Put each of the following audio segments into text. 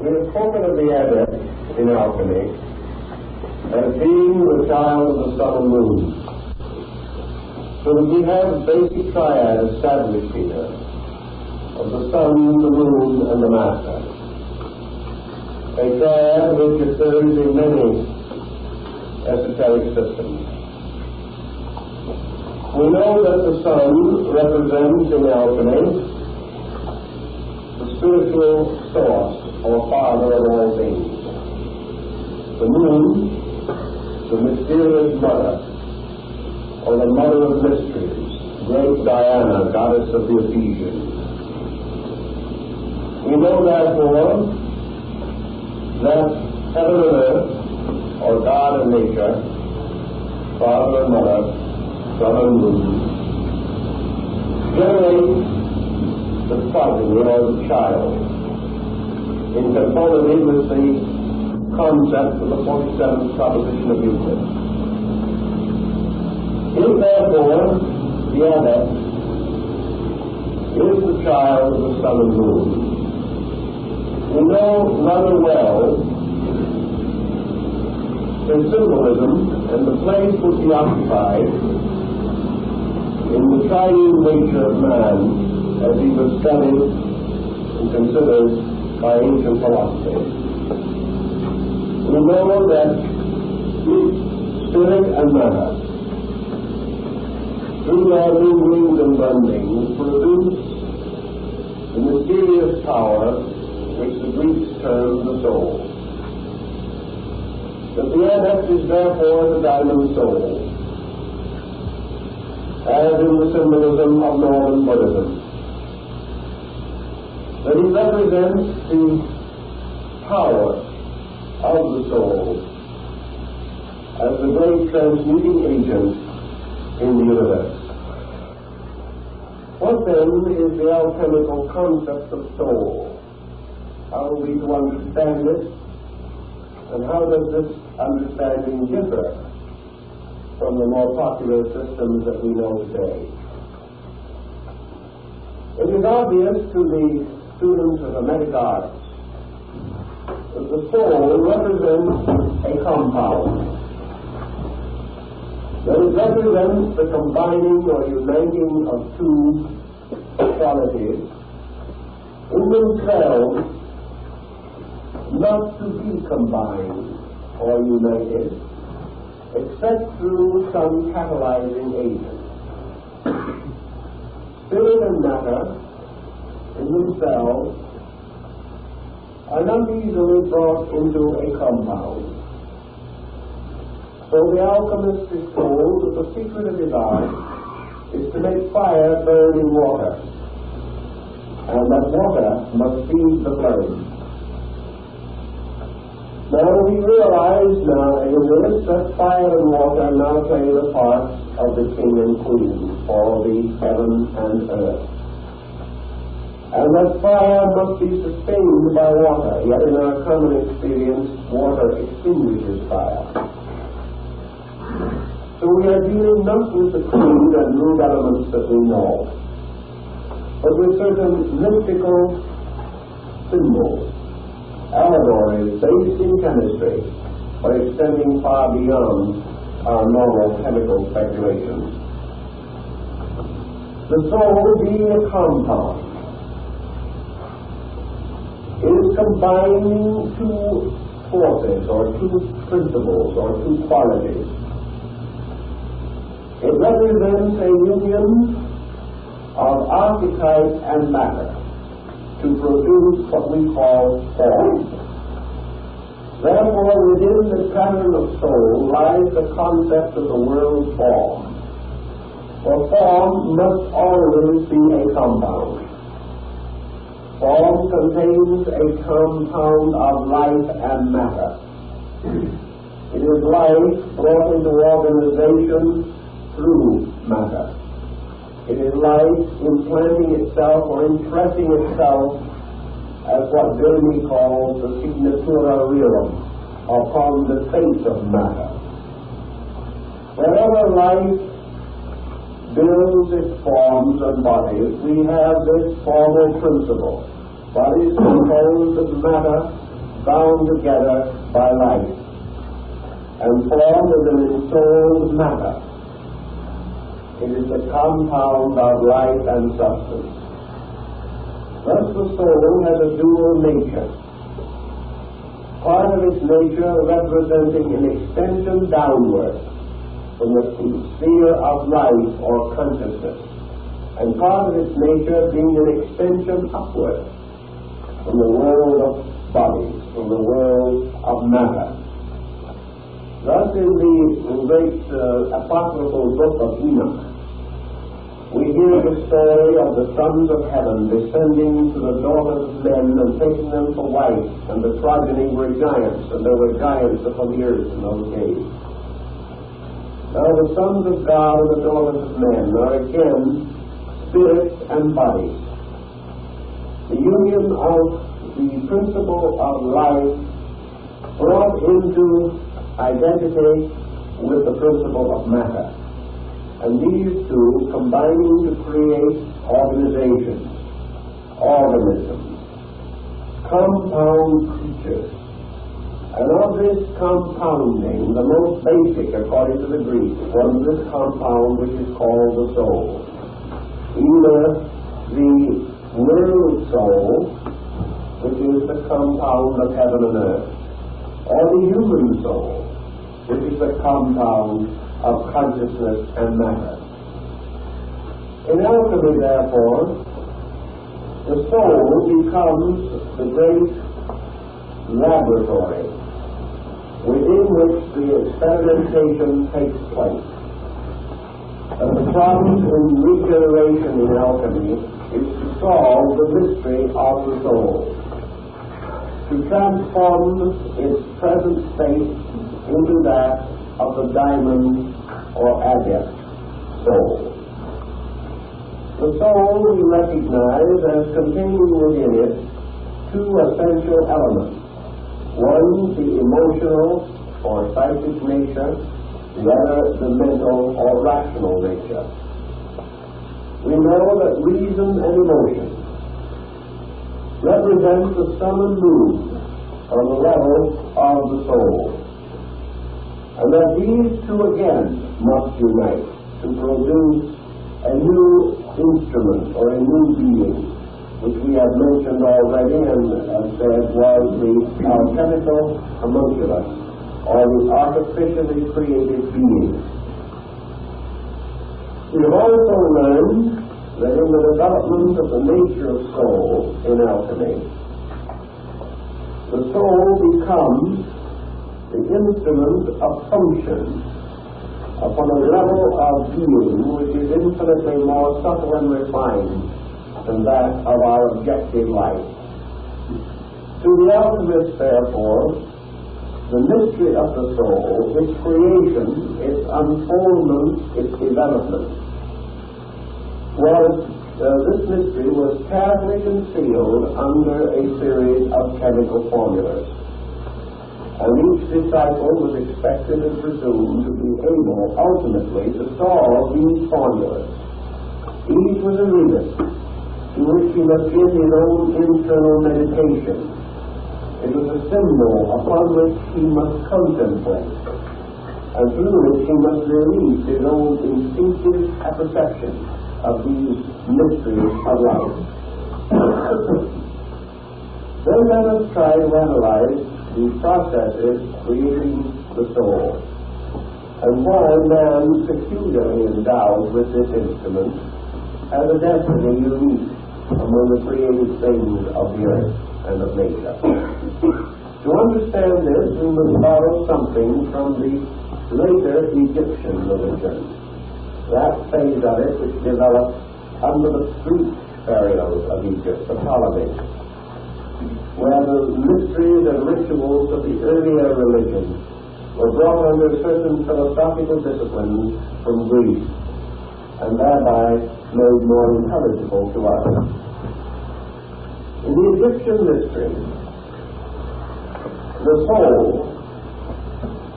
We have spoken of the adept in alchemy as being the child of the sun and moon, so that we have a basic triad established here of the sun, the moon, and the master. A triad which occurs in many esoteric systems. We know that the sun represents in alchemy the spiritual source or father of all things. The moon, the mysterious mother, or the mother of mysteries, great Diana, goddess of the Ephesians. We know therefore that heaven and earth, or God and nature, father and mother, sun and moon, generate the progeny or the child in conformity with the concept of the 47th proposition of Euclid. If therefore the adept is the child of the sun and moon, we know rather well his symbolism and the place which he occupied in the triune nature of man as he was studied and considered by ancient philosophy. We know that spirit and matter, through their minglings and blendings, produce the mysterious power which the Greeks term the soul. That the adept is therefore the diamond soul, as in the symbolism of Northern Buddhism. That he represents the power of the soul as the great transmuting agent in the universe. What then is the alchemical concept of soul? How are we to understand it? And how does this understanding differ from the more popular systems that we know today? It is obvious to the students of Hermetic arts that the soul represents a compound. That it represents the combining or uniting of two qualities in themselves, not to be combined or united except through some catalyzing agent. Spirit and matter in themselves are not easily brought into a compound. So the alchemist is told that the secret of his art is to make fire burn in water, and that water must feed the flame. Now we realize now in this that fire and water now play the part of the king and queen for the heaven and earth. And that fire must be sustained by water, yet in our common experience, water extinguishes fire. So we are dealing not with the crude and rude elements that we know, but with certain mystical symbols, allegories based in chemistry, but extending far beyond our normal chemical speculations. The soul being a compound is combining two forces or two principles or two qualities. It represents a union of archetype and matter to produce what we call form. Therefore, within the pattern of soul lies the concept of the world form. For form must always be a compound. Form contains a compound of life and matter. It is life brought into organization through matter. It is life implanting itself or impressing itself as what Derby calls the signatura rerum upon the face of matter. Wherever life builds its forms and bodies, we have this formal principle. Bodies composed of matter bound together by life, and form is an ensouled matter. It is the compound of life and substance. Thus the soul has a dual nature, part of its nature representing an extension downward from the sphere of life or consciousness, and part of its nature being an extension upward from the world of bodies, from the world of matter. Thus in the great apocryphal book of Enoch, we hear the story of the sons of heaven descending to the daughters of men and taking them for wives, and the progeny were giants, and there were giants upon the earth in those days. Now the sons of God and the daughters of men are again spirits and bodies. The union of the principle of life brought into identity with the principle of matter. And these two combining to create organizations, organisms, compound creatures. And of this compounding, the most basic, according to the Greeks, was this compound which is called the soul. Either the world soul, which is the compound of heaven and earth, or the human soul, which is the compound of consciousness and matter. In alchemy, therefore, the soul becomes the great laboratory within which the experimentation takes place. And the problem in regeneration in alchemy is to solve the mystery of the soul, to transform its present state into that of the diamond or agate soul. The soul we recognize as containing within it two essential elements. One, the emotional or psychic nature, the other, the mental or rational nature. We know that reason and emotion represent the sum and mood on the level of the soul, and that these two again must unite to produce a new instrument or a new being, which we have mentioned already and said was the alchemical homunculus, or the artificially created being. We have also learned that in the development of the nature of soul in alchemy, the soul becomes the instrument of function upon a level of being which is infinitely more subtle and refined than that of our objective life. To the alchemist, therefore, the mystery of the soul, its creation, its unfoldment, its development, this mystery was carefully concealed under a series of chemical formulas. And each disciple was expected and presumed to be able ultimately to solve these formulas. Each was a rebus to which he must give his own internal meditation. It was a symbol upon which he must contemplate, and through which he must release his own instinctive apperception of these mysteries of life. Then let us try to analyze the processes creating the soul, and why man, peculiarly endowed with this instrument, has a destiny unique among the created things of the earth and of nature. To understand this, we must borrow something from the later Egyptian religion, that phase of it which developed under the Greek pharaohs of Egypt, the Ptolemies, where the mysteries and rituals of the earlier religion were brought under certain philosophical disciplines from Greece, and thereby made more intelligible to us. In the Egyptian mystery, the soul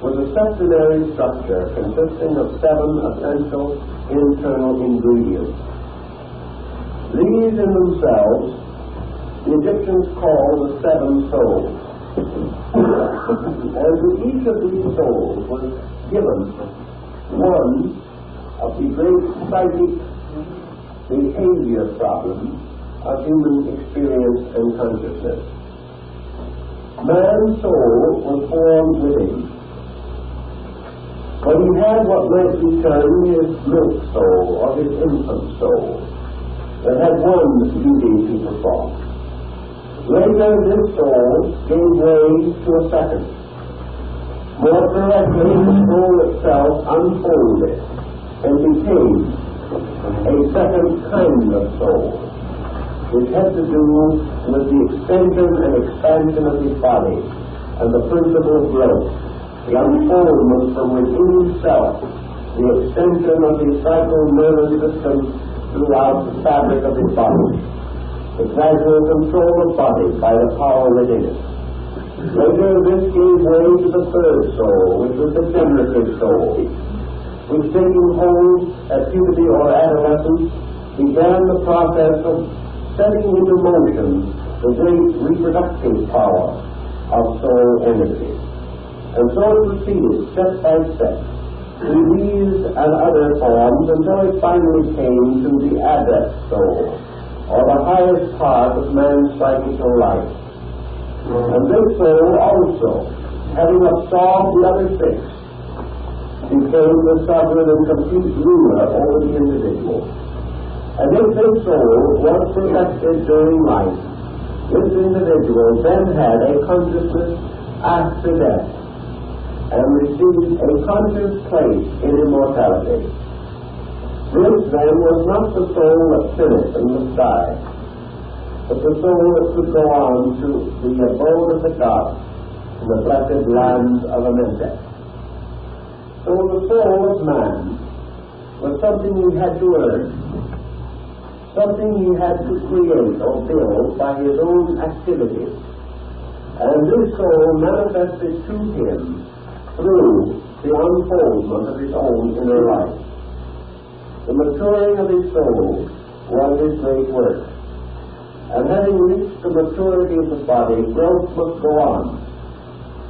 was a septenary structure consisting of 7 essential internal ingredients. These in themselves the Egyptians called the 7 souls. And to each of these souls was given one of the great psychic behavior problems of human experience and consciousness. Man's soul was formed within, but he had what might be termed his milk soul or his infant soul that had one duty to perform. Later, this soul gave way to a second. More correctly, the soul itself unfolded and became a second kind of soul, which had to do with the extension and expansion of his body and the principle of growth, the unfoldment from within himself, the extension of the cycle nervous system throughout the fabric of his body, the gradual control of body by the power within it. Later, this gave way to the third soul, which was the generative soul, which, taking hold at puberty or adolescence, began the process of setting into motion the great reproductive power of soul energy. And so it proceeded, step by step, through these and other forms until it finally came to the adept soul, or the highest part of man's psychical life. And this soul also, having absorbed the other six, became the sovereign and complete ruler over the individual. And if this soul was perfected during life, this individual then had a consciousness after death and received a conscious place in immortality. This then was not the soul that finished and must die, but the soul that could go on to the abode of the gods in the blessed land of Amentet. So the soul of man was something he had to earn, something he had to create or build by his own activities. And this soul manifested to him through the unfoldment of his own inner life. The maturing of his soul was his great work. And having reached the maturity of the body, growth must go on,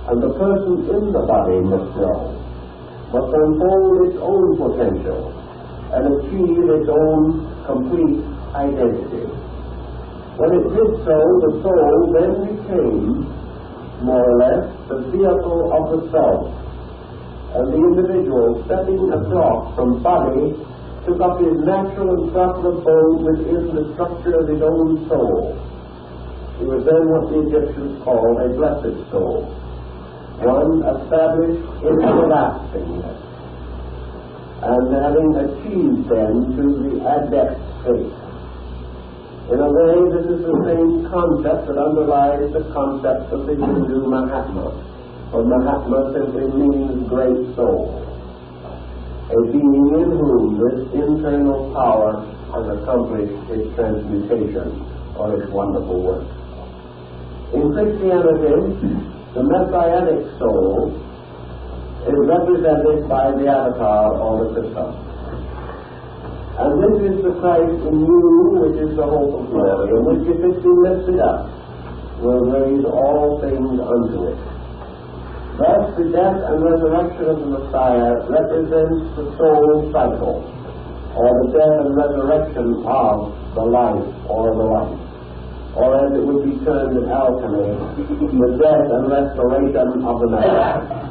and the person in the body must grow, must unfold its own potential and achieve its own complete identity. When it did so, the soul then became, more or less, the vehicle of the self, and the individual, stepping across from body, took up his natural and proper abode within the structure of his own soul. He was then what the Egyptians called a blessed soul, one established in everlastingness, and having achieved then to the adept state. In a way, this is the same concept that underlies the concept of the Hindu Mahatma, for Mahatma simply means great soul, a being in whom this internal power has accomplished its transmutation or its wonderful work. In Christianity, the Messianic soul is represented by the avatar or the Christ. And this is the Christ in you, which is the hope of glory, and which, if it be lifted up, will raise all things unto it. Thus, the death and resurrection of the Messiah represents the soul cycle, or the death and resurrection of the life, or the life. Or as it would be termed in alchemy, the death and restoration of the Messiah.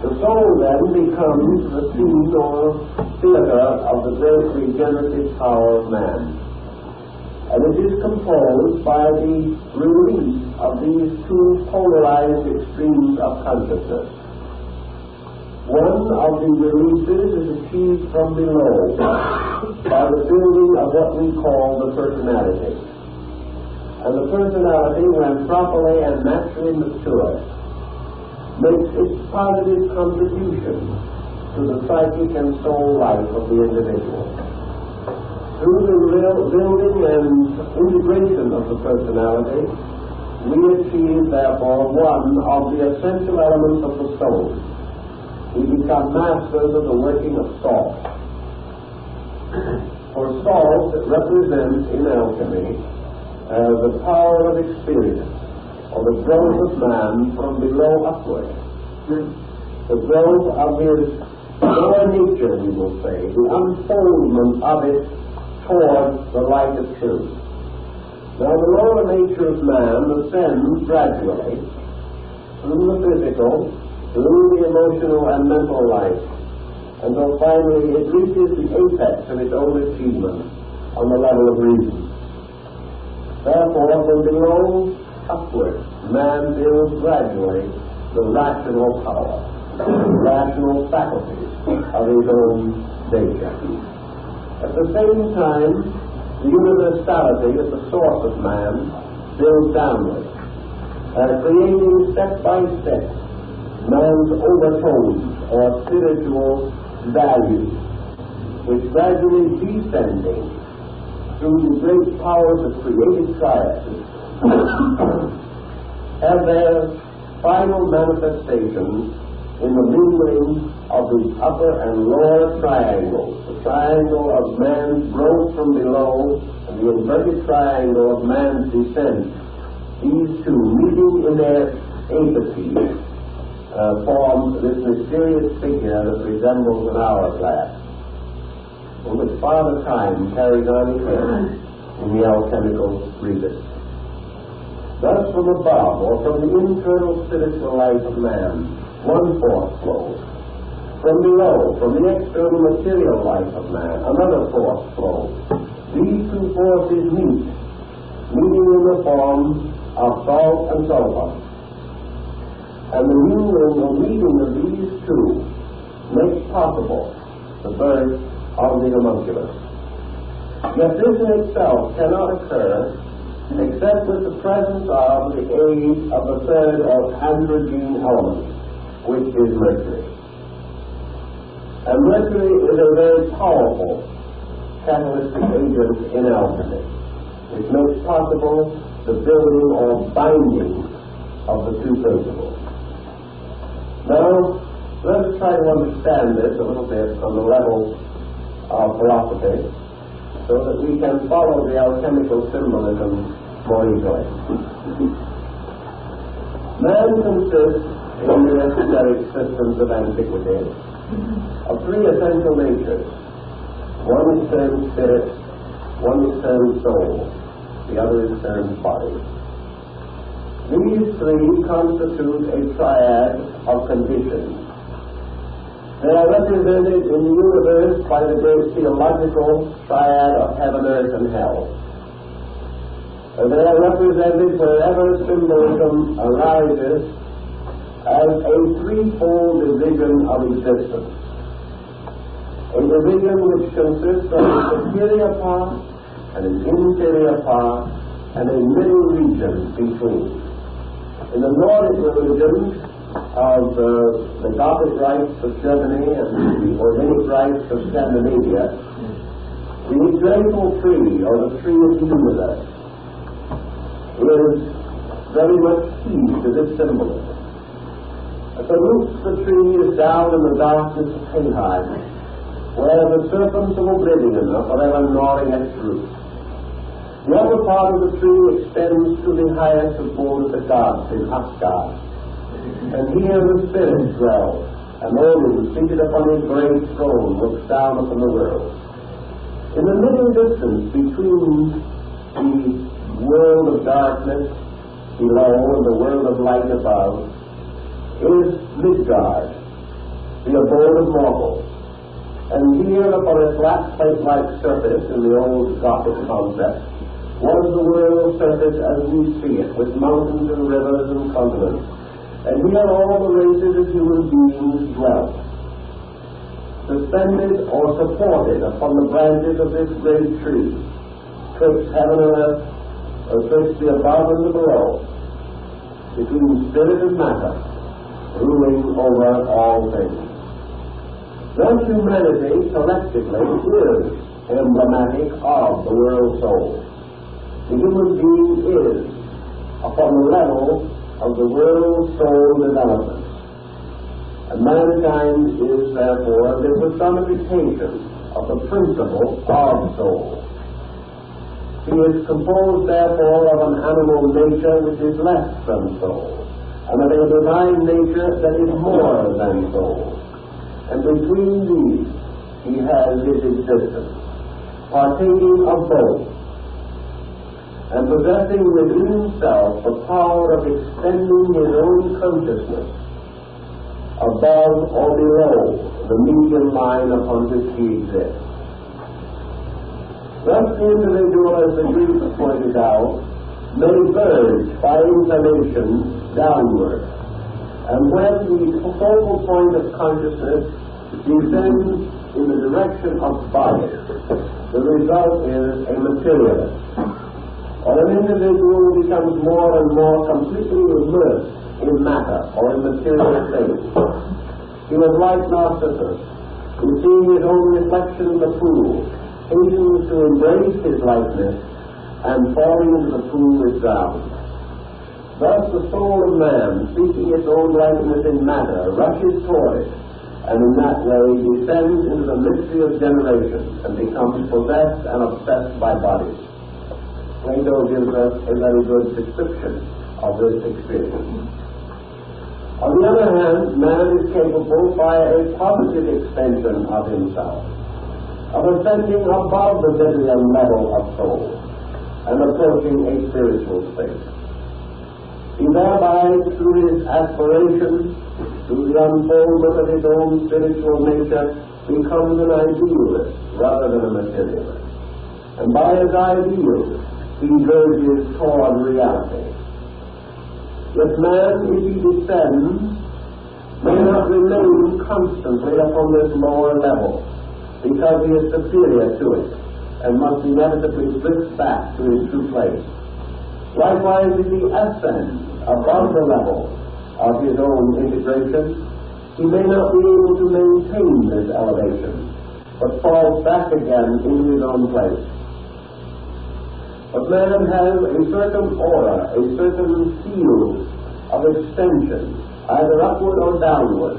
The soul then becomes the scene or theater of the great regenerative power of man. And it is composed by the release of these two polarized extremes of consciousness. One of the releases is achieved from below by the building of what we call the personality. And the personality, when properly and naturally mature, makes its positive contribution to the psychic and soul life of the individual. Through the building and integration of the personality, we achieve, therefore, one of the essential elements of the soul. We become masters of the working of salt. For salt represents in alchemy the power of experience, or the growth of man from below upward. The growth of his lower nature, we will say, the unfoldment of it towards the light of truth. Now, the lower nature of man ascends gradually through the physical, through the emotional and mental life, until finally it reaches the apex of its own achievement on the level of reason. Therefore, from below upward, man builds gradually the rational power, the rational faculties of his own nature. At the same time, the universality at the source of man builds downward, creating step by step man's overtones or spiritual values, which gradually descending through the great powers of creative triads have their final manifestation in the mingling of the upper and lower triangles, the triangle of man's growth from below and the inverted triangle of man's descent. These two meeting in their apeces form this mysterious figure that resembles an hourglass, in which Father Time carries on his head in the alchemical rebus. Thus, from above, or from the internal spiritual life of man, one force flows. From below, from the external material life of man, another force flows. These two forces meet, meeting in the form of salt and sulfur. And the union, the meeting of these two, makes possible the birth of the homunculus. Yet this in itself cannot occur except with the presence of the aid of the third or androgen element, which is mercury. And mercury is a very powerful catalytic agent in alchemy, which makes possible the building or binding of the two principles. Now, let us try to understand this a little bit on the level of philosophy, so that we can follow the alchemical symbolism more easily. Man consists in the esoteric systems of antiquity of three essential natures. One is termed spirit, one is termed soul, the other is termed body. These three constitute a triad of conditions. They are represented in the universe by the great theological triad of heaven, earth, and hell. They are represented wherever symbolism arises as a threefold division of existence. A division which consists of a superior part, and an inferior part, and a middle region between. In the Nordic religions of the Gothic rites of Germany and the Ordinic rites of Scandinavia, the eternal tree, or the tree of the universe, is very much key to this symbolism. At the roots of the tree is down in the darkness of Helheim, where the serpents of oblivion are forever gnawing at its roots. The upper part of the tree extends to the highest abode of the gods in Asgard, and here the spirits dwell, and Odin, seated upon his great throne, looks down upon the world. In the middle distance between the world of darkness below and the world of light above is Midgard, the abode of mortals. And here upon a flat plate-like surface in the old Gothic concept was the world surface as we see it, with mountains and rivers and continents. And here all the races of human beings dwelt, suspended or supported upon the branches of this great tree, twixt heaven and earth, or twixt the above and the below, between spirit and matter, ruling over all things. Thus humanity collectively is emblematic of the world soul. The human being is upon the level of the world soul development. And mankind is therefore the personification of the principle of soul. He is composed, therefore, of an animal nature which is less than soul, and of a divine nature that is more than soul. And between these, he has his existence, partaking of both, and possessing within himself the power of extending his own consciousness above or below the median line upon which he exists. Thus the individual, as the Greeks pointed out, may verge by inclination downward, and when the focal point of consciousness descends in the direction of body, the result is a materialist. Or an individual becomes more and more completely immersed in matter or in material things. He was like Narcissus, who, seeing his own reflection in the pool, hastens to embrace his likeness, and falling into the pool is drowned. Thus the soul of man, seeking its own likeness in matter, rushes toward it, and in that way descends into the mystery of generation and becomes possessed and obsessed by bodies. Plato gives us a very good description of this experience. On the other hand, man is capable, by a positive extension of himself, of ascending above the Vivian level of soul and approaching a spiritual state. He thereby, through his aspirations, through the unfoldment of his own spiritual nature, becomes an idealist rather than a materialist. And by his ideals, he verges toward reality. Yet man, if he descends, may not remain constantly upon this lower level, because he is superior to it, and must inevitably drift back to his true place. Likewise, if he ascends above the level of his own integration, he may not be able to maintain this elevation, but falls back again into his own place. But man has a certain aura, a certain field of extension, either upward or downward,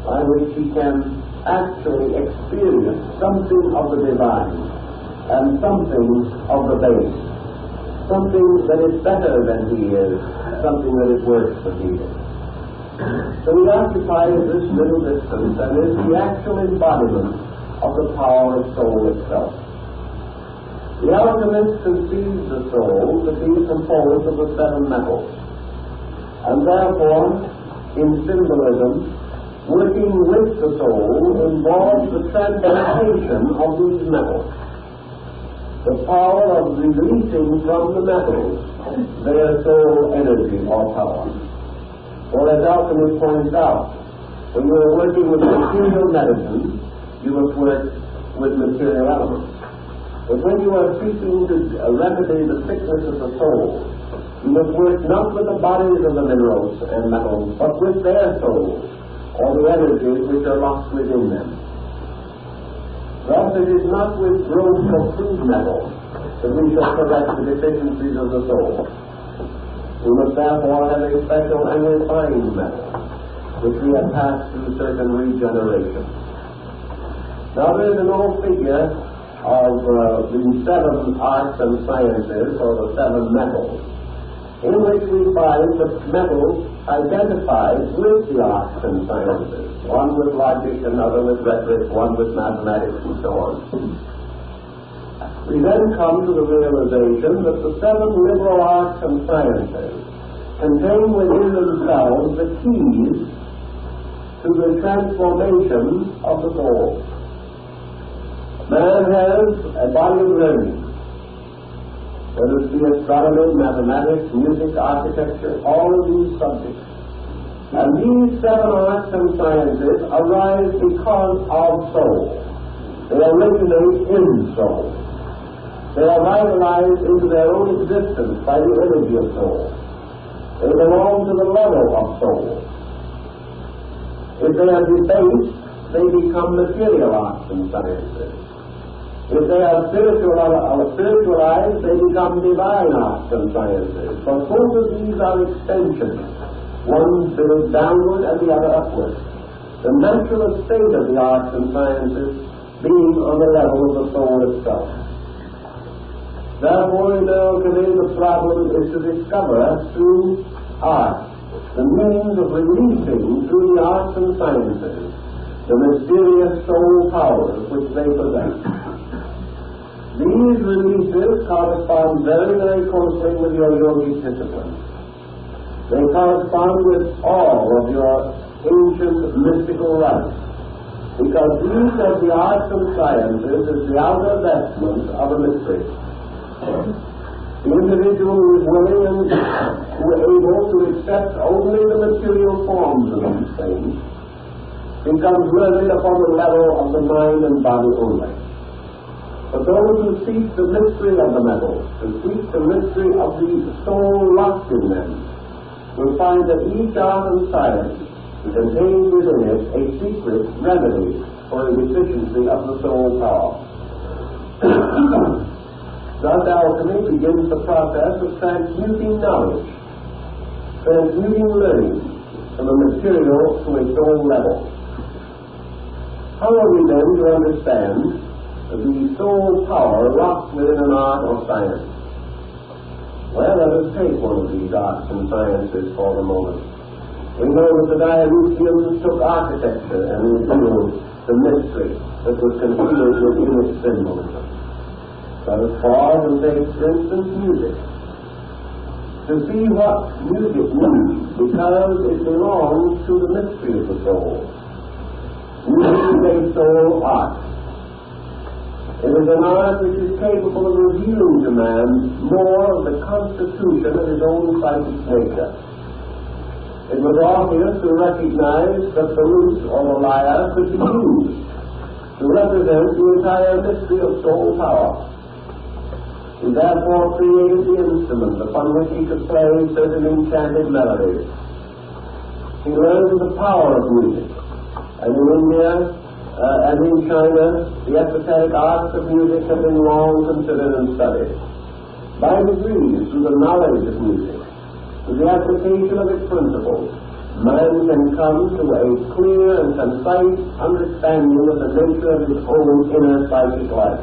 by which he can actually experience something of the divine and something of the base, something that is better than he is, something that is worse than he is. So he occupies this middle distance and is the actual embodiment of the power of soul itself. The alchemist conceives the soul to be composed of the seven metals, and therefore, in symbolism, working with the soul involves the transmutation of these metals, the power of releasing from the metals their soul energy or power. For as alchemy points out, when you are working with material medicine, you must work with material elements. But when you are seeking to remedy the sickness of the soul, you must work not with the bodies of the minerals and metals, but with their souls, or the energies which are locked within them. Thus it is not with growth of food metals that we shall correct the deficiencies of the soul. We must therefore have a special and refined metal, which we have passed through certain regeneration. Now there is an old figure of the seven arts and sciences, or the seven metals, in which we find the metals identified with the arts and sciences, one with logic, another with rhetoric, one with mathematics, and so on. We then come to the realization that the seven liberal arts and sciences contain within themselves the keys to the transformation of the soul. Man has a body of learning, whether it be astronomy, mathematics, music, architecture, all of these subjects. And these seven arts and sciences arise because of soul. They originate in soul. They are vitalized into their own existence by the energy of soul. They belong to the level of soul. If they are debased, they become material arts and sciences. If they are spiritualized, they become divine arts and sciences. But both of these are extensions. One builds downward and the other upward. The natural state of the arts and sciences being on the level of the soul itself. Therefore, in alchemy, the problem is to discover through art the means of releasing through the arts and sciences the mysterious soul powers which they possess. These releases correspond very, very closely with your yogic discipline. They correspond with all of your ancient mystical rites, because these are the arts and sciences as the outer vestments of a mystery. The individual who is willing and who is able to accept only the material forms of these things becomes learned upon the level of the mind and body only. But those who seek the mystery of the metals, who seek the mystery of the soul locked in them, will find that each art and science contains within it a secret remedy for the deficiency of the soul power. Thus, alchemy begins the process of transmuting knowledge, transmuting learning from a material to a soul level. How are we then to understand the soul power locked within an art or science? Well, let us take one of these arts and sciences for the moment. We know that the Dionysians took architecture and revealed the mystery that was concealed within its symbolism. Let us pause and take, for instance, music. To see what music means, because it belongs to the mystery of the soul. Music is a soul art. It is an art which is capable of revealing to man more of the constitution of his own psychic nature. It was obvious to recognize that the lute or the lyre could be used to represent the entire mystery of soul power. He therefore created the instrument upon which he could play certain enchanted melodies. He learned the power of music, and in India and in China, the esoteric arts of music have been long considered and studied. By degrees, through the knowledge of music, through the application of its principles, man can come to a clear and concise understanding of the nature of his own inner psychic life.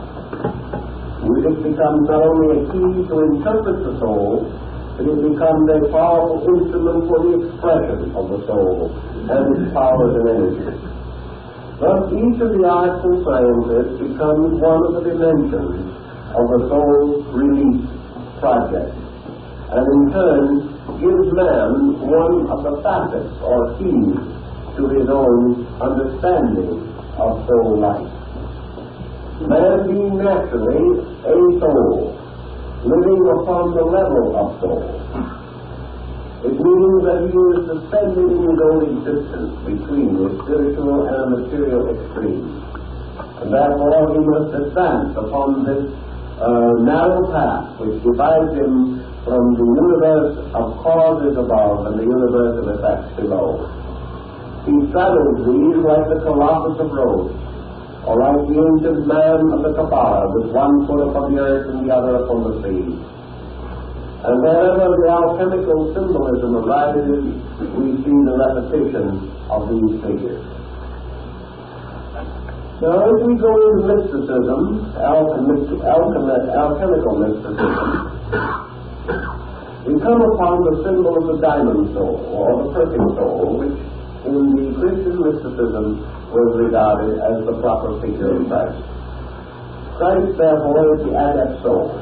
Music becomes not only a key to interpret the soul, but it becomes a powerful instrument for the expression of the soul and its powers and energies. Thus, each of the arts and sciences becomes one of the dimensions of the soul's release project, and in turn gives man one of the facets or keys to his own understanding of soul life. Man being naturally a soul, living upon the level of soul, it means that he is suspended in his own existence between the spiritual and material extremes. And therefore he must advance upon this narrow path which divides him from the universe of causes above and the universe of effects below. He straddles these like the Colossus of Rhodes, or like the ancient man of the Kabbalah, with one foot upon the earth and the other upon the sea. And wherever the alchemical symbolism arises, we see the repetition of these figures. Now, as we go into mysticism, alchemical mysticism, we come upon the symbol of the diamond soul, or the perfect soul, which in the Christian mysticism was regarded as the proper figure of Christ. Christ, therefore, is the adept soul.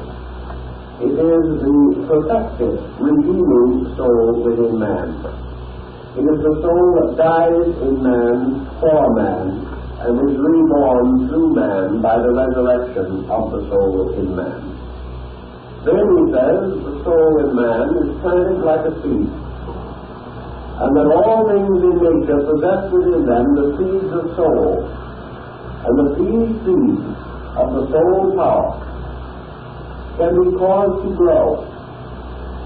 It is the perfected, redeeming soul within man. It is the soul that dies in man for man and is reborn through man by the resurrection of the soul in man. Then he says the soul in man is planted like a seed, and that all things in nature possess within them the seeds of soul, and that these seeds of the soul power can be caused to grow,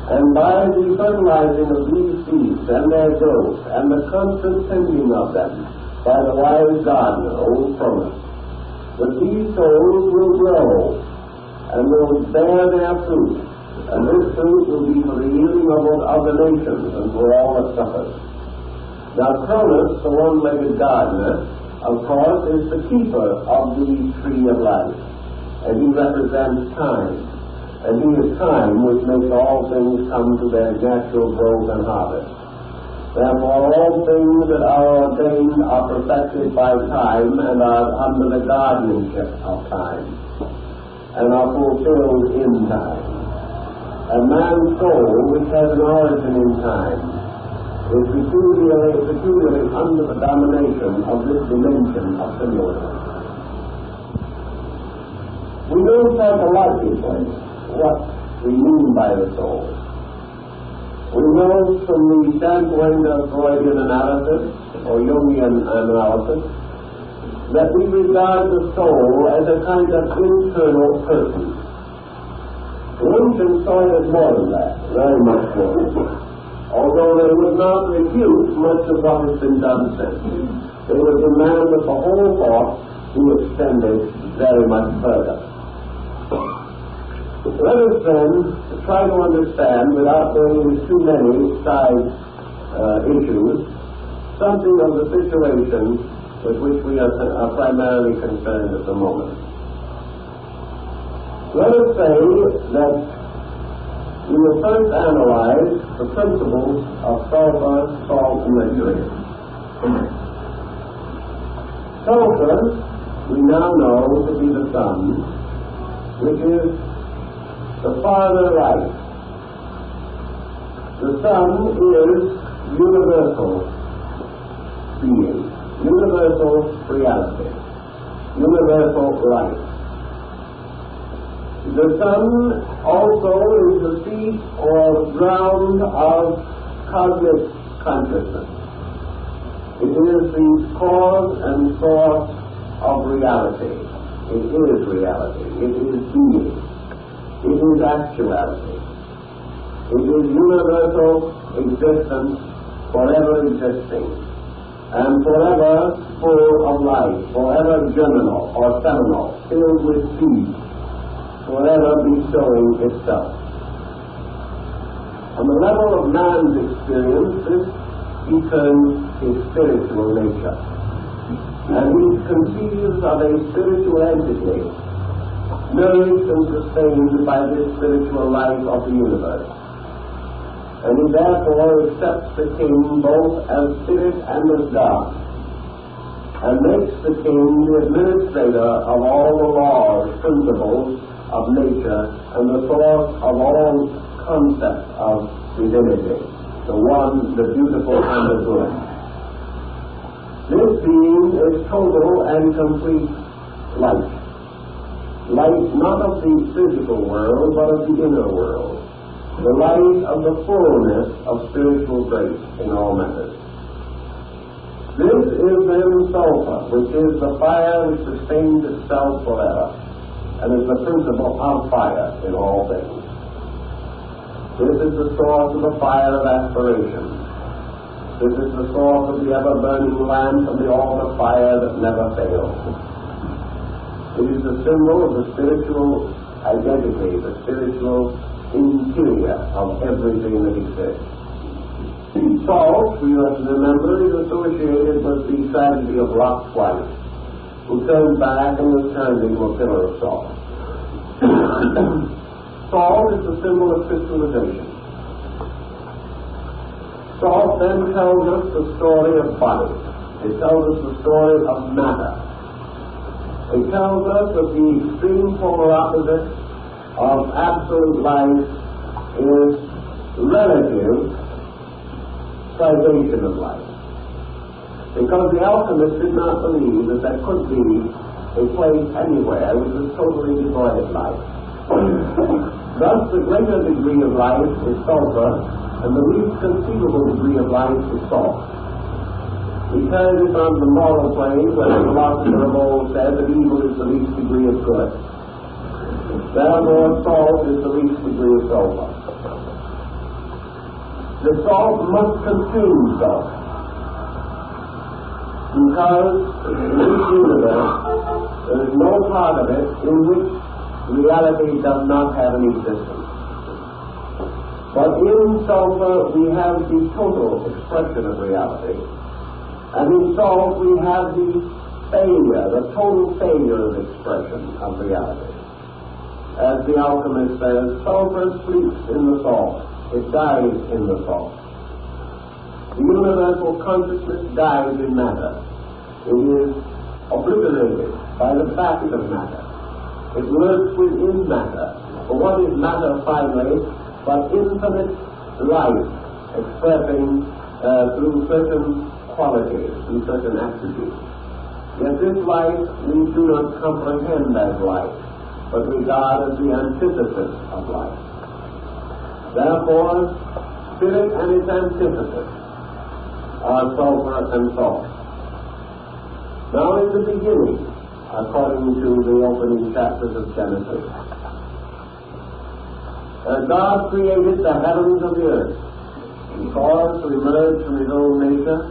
and by the fertilizing of these seeds and their growth and the constant tending of them by the wise gardener, old Cronus, that these souls will grow and will bear their fruit, and this fruit will be for the healing of the nations and for all that suffers. Now Cronus, the one-legged gardener, of course, is the keeper of the tree of life, and he represents time. and he is time which makes all things come to their natural growth and harvest. Therefore all things that are ordained are perfected by time and are under the guardianship of time, and are fulfilled in time. And man's soul, which has an origin in time, is peculiarly under the domination of this dimension of symbolism. We know psychologically what we mean by the soul. We know from the standpoint of Freudian analysis or Jungian analysis that we regard the soul as a kind of internal person. Ancient saw it as more than that, very much more than that. Although they would not refute much of what has been done since. They would demand that the whole thought be extended very much further. Let us then try to understand, without going into too many side issues, something of the situation with which we are primarily concerned at the moment. Let us say that we will first analyze the principles of sulfur, salt, and mercury. Sulfur, we now know to be the sun, which is the farther light. The sun is universal being, universal reality, universal light. The sun also is the seat or ground of cosmic consciousness. It is the cause and source of reality. It is reality. It is being. It is actuality. It is universal existence, forever existing, and forever full of life, forever germinal or seminal, filled with seed, forever bestowing itself. On the level of man's experience, this he turns his spiritual nature, and he conceives of a spiritual entity nourished and sustained by this spiritual life of the universe. And he therefore accepts the king both as spirit and as God, and makes the king the administrator of all the laws, principles of nature, and the source of all concepts of divinity, the one, the beautiful, and the good. This being is total and complete light. Light not of the physical world, but of the inner world. The light of the fullness of spiritual grace in all matters. This is then sulfur, which is the fire which sustains itself forever, and is the principle of fire in all things. This is the source of the fire of aspiration. This is the source of the ever-burning lamp and the altar fire that never fails. It is the symbol of the spiritual identity, the spiritual interior of everything that exists. Salt, we must remember, is associated with the tragedy of Lot's wife, who turned back and was turned into a pillar of salt. Salt is the symbol of crystallization. Salt then tells us the story of body. It tells us the story of matter. It tells us that the extreme polar opposite of absolute life is relative privation of life. Because the alchemists did not believe that there could be a place anywhere which was totally devoid of life. Thus, the greater degree of life is sulfur, and the least conceivable degree of life is salt. We turn this on the moral plane, where the philosopher of old said that evil is the least degree of good. Therefore, salt is the least degree of sulfur. The salt must consume salt, because in this universe there is no part of it in which reality does not have an existence. But in sulfur we have the total expression of reality, and in salt we have the failure, the total failure of expression of reality. As the alchemist says, sulfur sleeps in the salt. It dies in the salt. The universal consciousness dies in matter. It is obliterated by the fact of matter. It lurks within matter. For what is matter finally but infinite life expressing through certain qualities, through certain attributes. Yet this life we do not comprehend as life, but regard as the antithesis of life. Therefore, spirit and its antithesis are sulfur and salt. Now in the beginning, according to the opening chapters of Genesis, God created the heavens and the earth. He caused to emerge from his own nature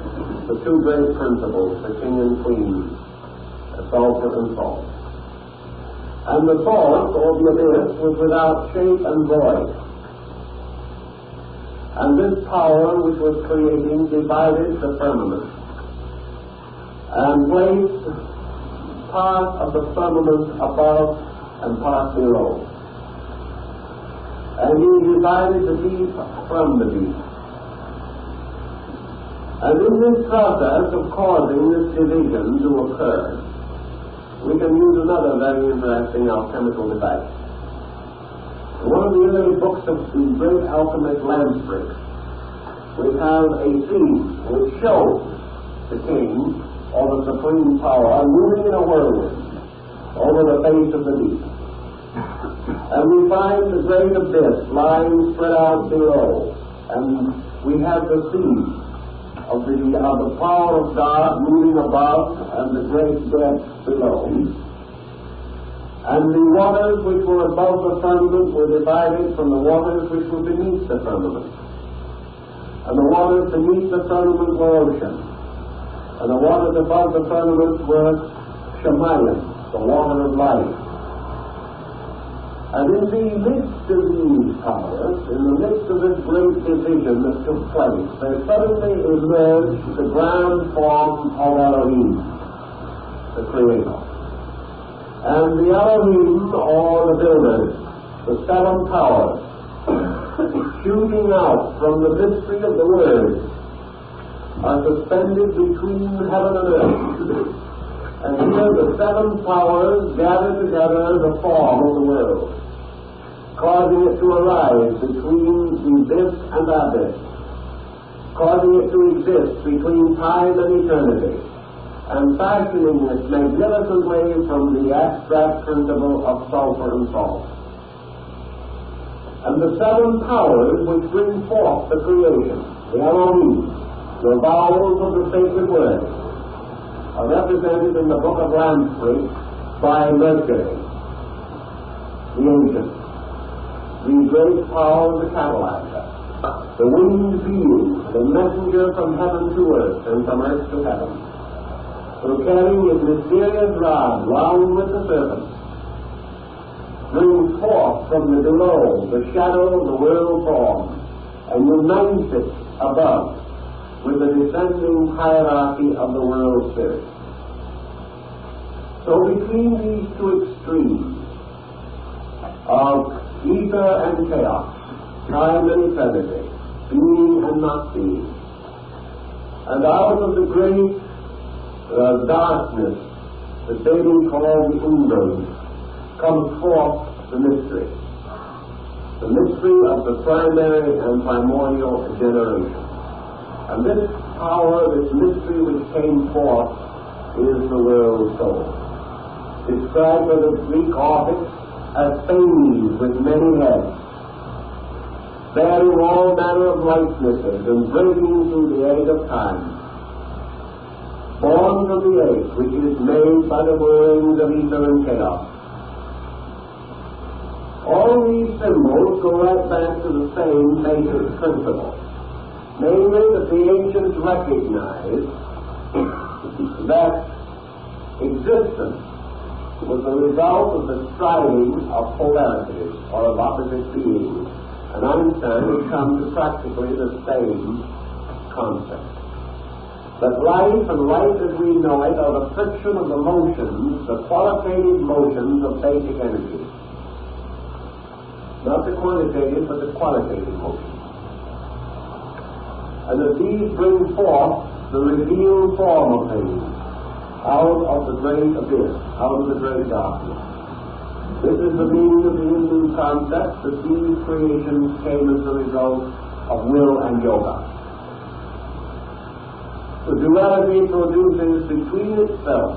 the two great principles, the king and queen, sulfur and salt. And the salt, or the abyss, was without shape and void. And this power which was creating divided the firmament and placed part of the firmament above and part below. And he divided the deep from the deep. And in this process of causing this division to occur, we can use another very interesting alchemical device. In one of the early books of the great alchemist Lamprey, we have a scene which shows the king, or the supreme power, moving in a whirlwind over the face of the deep. And we find the great abyss lying spread out below, and we have the scene of the power of God moving above and the great depths below. And the waters which were above the firmament were divided from the waters which were beneath the firmament. And the waters beneath the firmament were ocean. And the waters above the firmament were Shemayim, the water of life. And in the midst of these powers, in the midst of this great division that took place, there suddenly emerged the grand form of Elohim, the Creator. And the Elohim, or the builders, the seven powers, shooting out from the mystery of the Word, are suspended between heaven and earth. And here the seven powers gather together the form of the world, causing it to arise between the abyss and abyss, causing it to exist between time and eternity, and fashioning it magnificently from the abstract principle of sulfur and salt. And the seven powers which bring forth the creation, the Elohim, the vowels of the sacred word, are represented in the book of Lamprey by Mercury, the ancient, the great power of the catalizer, the winged being, the messenger from heaven to earth and from earth to heaven, who carrying his mysterious rod wound with the serpent, brings forth from the below the shadow of the world form and unites it above with the descending hierarchy of the world spirit. So between these two extremes of ether and chaos, time and eternity, being and not being, and out of the great darkness that David called the Umbra, comes forth the mystery of the primary and primordial generation. And this power, this mystery which came forth, is the world soul, described by the Greek authors as things with many heads, bearing all manner of likenesses and breaking through the age of time, born from the age which is made by the whirlings of ether and chaos. All these symbols go right back to the same basic principle, namely that the ancients recognized that existence was the result of the striving of polarities, or of opposite beings. And Einstein has come to practically the same concept. That life and life as we know it are the friction of the motions, the qualitative motions of basic energy. not the quantitative but the qualitative motion. And that these bring forth the revealed form of things out of the great abyss, out of the great darkness. This is the meaning of the Hindu concept that these creations came as a result of will and yoga. The duality produces between itself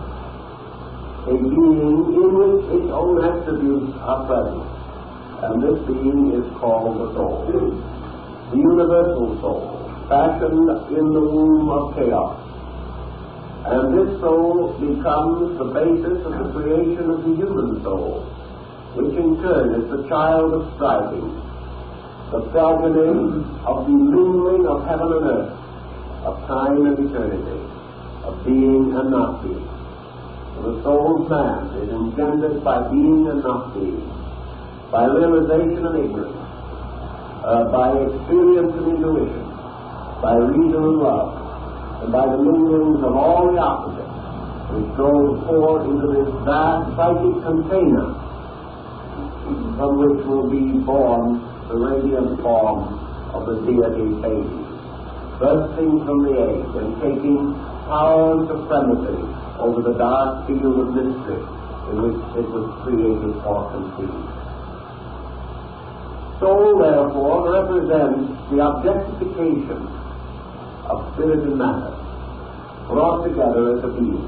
a being in which its own attributes are present, and this being is called the soul, the universal soul, fashioned in the womb of chaos. And this soul becomes the basis of the creation of the human soul, which in turn is the child of striving, the progeny of the mingling of heaven and earth, of time and eternity, of being and not being. The soul's man is engendered by being and not being, by realization and ignorance, by experience and intuition, by reason and love, and by the minglings of all the opposites, which goes forth into this vast psychic container from which will be born the radiant form of the deity baby, bursting from the egg and taking power and supremacy over the dark field of mystery in which it was created or conceived. Soul, therefore, represents the objectification of spirit and matter, brought together as a being.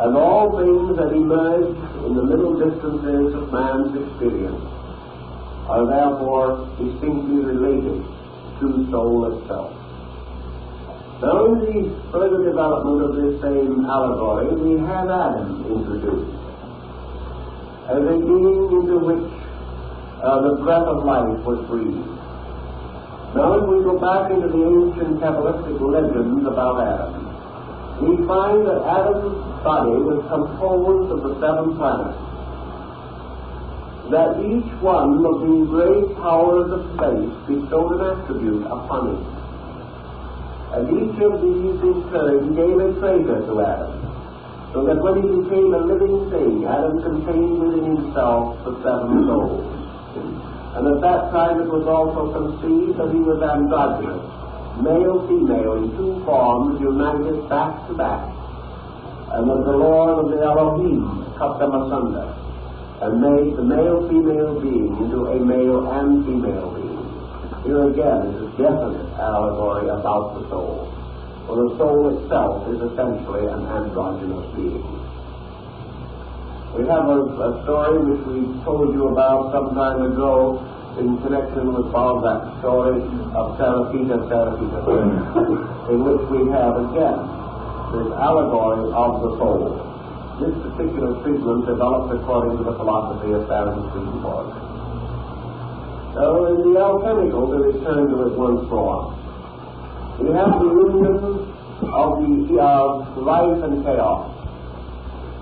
And all things that emerge in the middle distances of man's experience are therefore distinctly related to soul itself. Now, in the further development of this same allegory, we have Adam introduced as a being into which the breath of life was breathed. Now, if we go back into the ancient Kabbalistic legends about Adam, we find that Adam's body was composed of the 7 planets, that each one of the great powers of space bestowed an attribute upon him. And each of these in turn gave a treasure to Adam, so that when he became a living thing, Adam contained within himself the 7 souls. And at that time it was also conceived that he was androgynous, male-female in 2 forms united back to back, and that the Lord of the Elohim cut them asunder and made the male-female being into a male and female being. Here again is a definite allegory about the soul, for the soul itself is essentially an androgynous being. We have a story which we told you about some time ago in connection with that story of Sarapita, in which we have again this allegory of the soul. This particular treatment developed according to the philosophy of Zarathustra. So in the alchemical, to return to it once more, we have the union of life and chaos,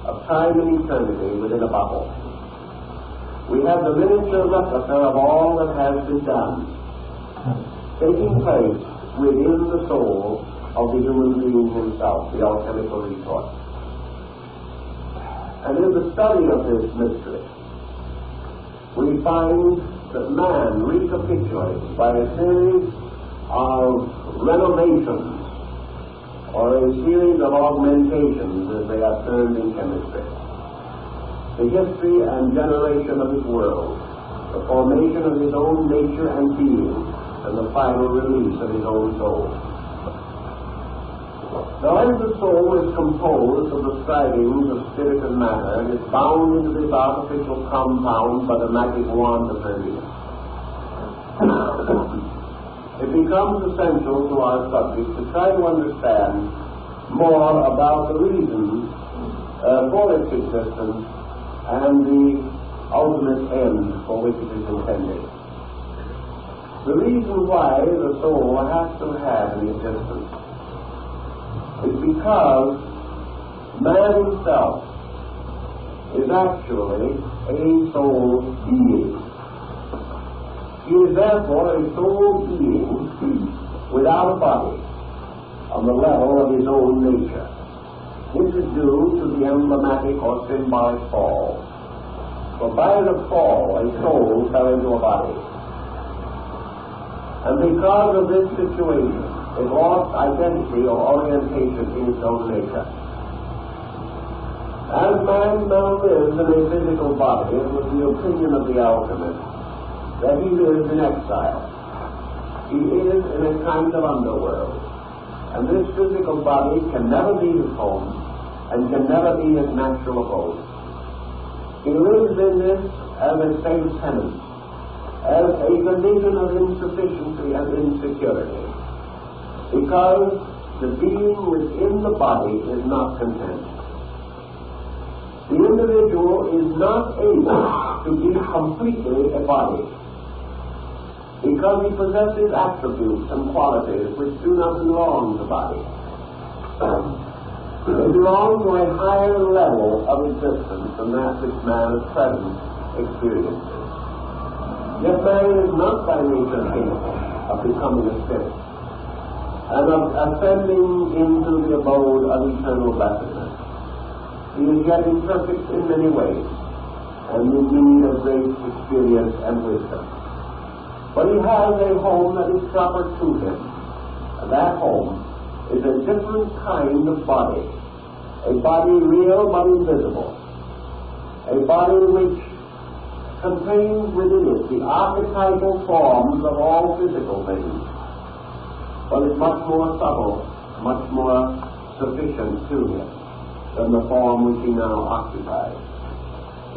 of time and eternity within a bubble. We have the miniature replica of all that has been done, taking place within the soul of the human being himself, the alchemical resource. And in the study of this mystery, we find that man recapitulates by a series of renovations or a series of augmentations, as they are termed in chemistry, the history and generation of his world, the formation of his own nature and being, and the final release of his own soul. Now, as the soul is composed of the strivings of spirit and matter, and is bound into this artificial compound by the magic wand of Hermes, it becomes essential to our subject to try to understand more about the reasons for its existence and the ultimate end for which it is intended. The reason why the soul has to have an existence is because man himself is actually a soul being. He is therefore a soul being without a body on the level of his own nature. This is due to the emblematic or symbolic fall. For by the fall, a soul fell into a body. And because of this situation, it lost identity or orientation in its own nature. As man now lives in a physical body, it was the opinion of the alchemist that he lives in exile. He is in a kind of underworld. And this physical body can never be his home and can never be his natural abode. He lives in this as a state of penance, as a condition of insufficiency and insecurity, because the being within the body is not content. The individual is not able to be completely a body, because he possesses attributes and qualities which do not belong to the body. They belong to a higher level of existence than that which man at present experiences. Yet man is not by nature capable of becoming a spirit and of ascending into the abode of eternal blessedness. He is yet imperfect in many ways and in need of great experience and wisdom. But he has a home that is proper to him, and that home is a different kind of body, a body real but invisible, a body which contains within it the archetypal forms of all physical things, but is much more subtle, much more sufficient to him than the form which he now occupies.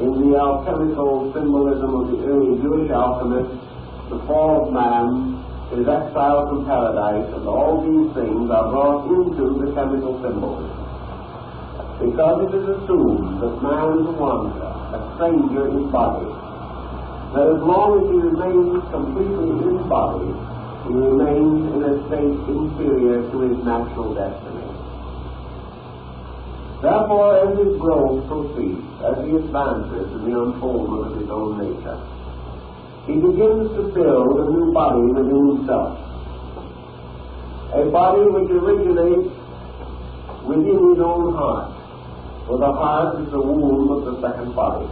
In the alchemical symbolism of the early Jewish alchemists, the fall of man, his exile from paradise, and all these things are brought into the chemical symbols. Because it is assumed that man is a wanderer, a stranger in body, that as long as he remains completely in body, he remains in a state inferior to his natural destiny. Therefore, as his growth proceeds, as he advances in the unfoldment of his own nature, he begins to build a new body within himself, a body which originates within his own heart, for the heart is the womb of the second body.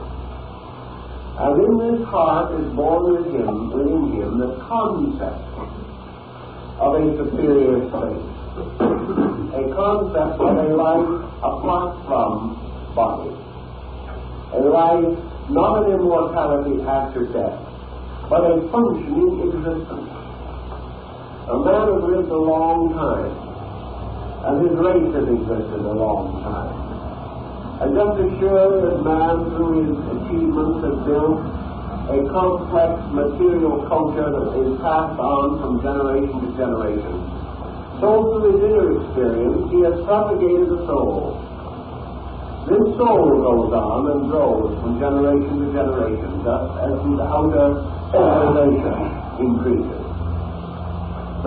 And in this heart is born within him the concept of a superior state, a concept of a life apart from body, a life not an immortality after death, but a functioning existence. A man has lived a long time, and his race has existed a long time. And just as sure that man, through his achievements, has built a complex material culture that is passed on from generation to generation, so through his inner experience, he has propagated a soul. This soul goes on and grows from generation to generation, just as the outer civilization increases.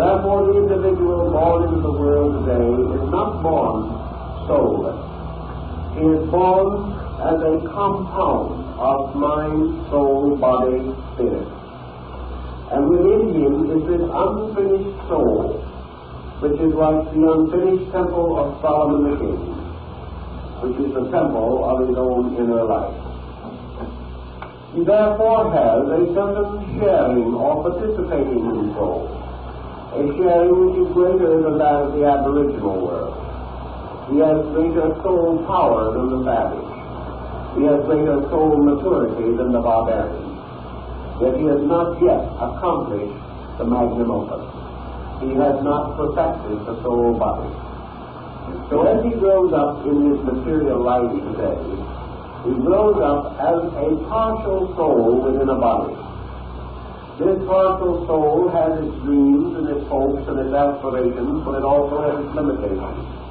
Therefore, the individual born into the world today is not born soulless. He is born as a compound of mind, soul, body, spirit. And within him is this unfinished soul, which is like the unfinished temple of Solomon the King, which is the temple of his own inner life. He therefore has a certain sharing or participating in the soul, a sharing which is greater than that of the aboriginal world. He has greater soul power than the savage. He has greater soul maturity than the barbarian. Yet he has not yet accomplished the magnum opus. He has not perfected the soul body. So as he grows up in this material life today, he grows up as a partial soul within a body. This partial soul has its dreams and its hopes and its aspirations, but it also has its limitations.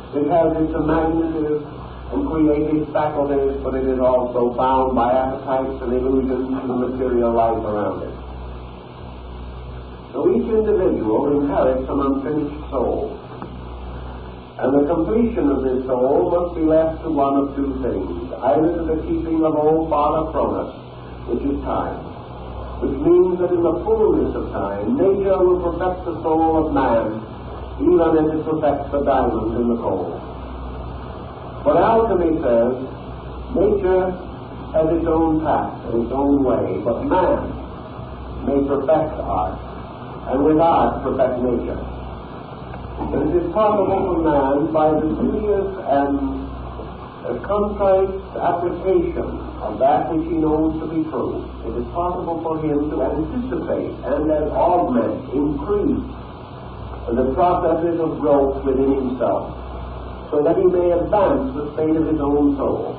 It has its imaginative and creative faculties, but it is also bound by appetites and illusions to the material life around it. So each individual inherits an unfinished soul. And the completion of this soul must be left to one of two things, either to the keeping of old Father Cronus, which is time, which means that in the fullness of time, nature will perfect the soul of man, even as it perfects the diamond in the coal. But alchemy says nature has its own path and its own way, but man may perfect art, and with art perfect nature. And it is possible for man, by the serious and concise application of that which he knows to be true, it is possible for him to anticipate and then augment, increase the processes of growth within himself, so that he may advance the state of his own soul,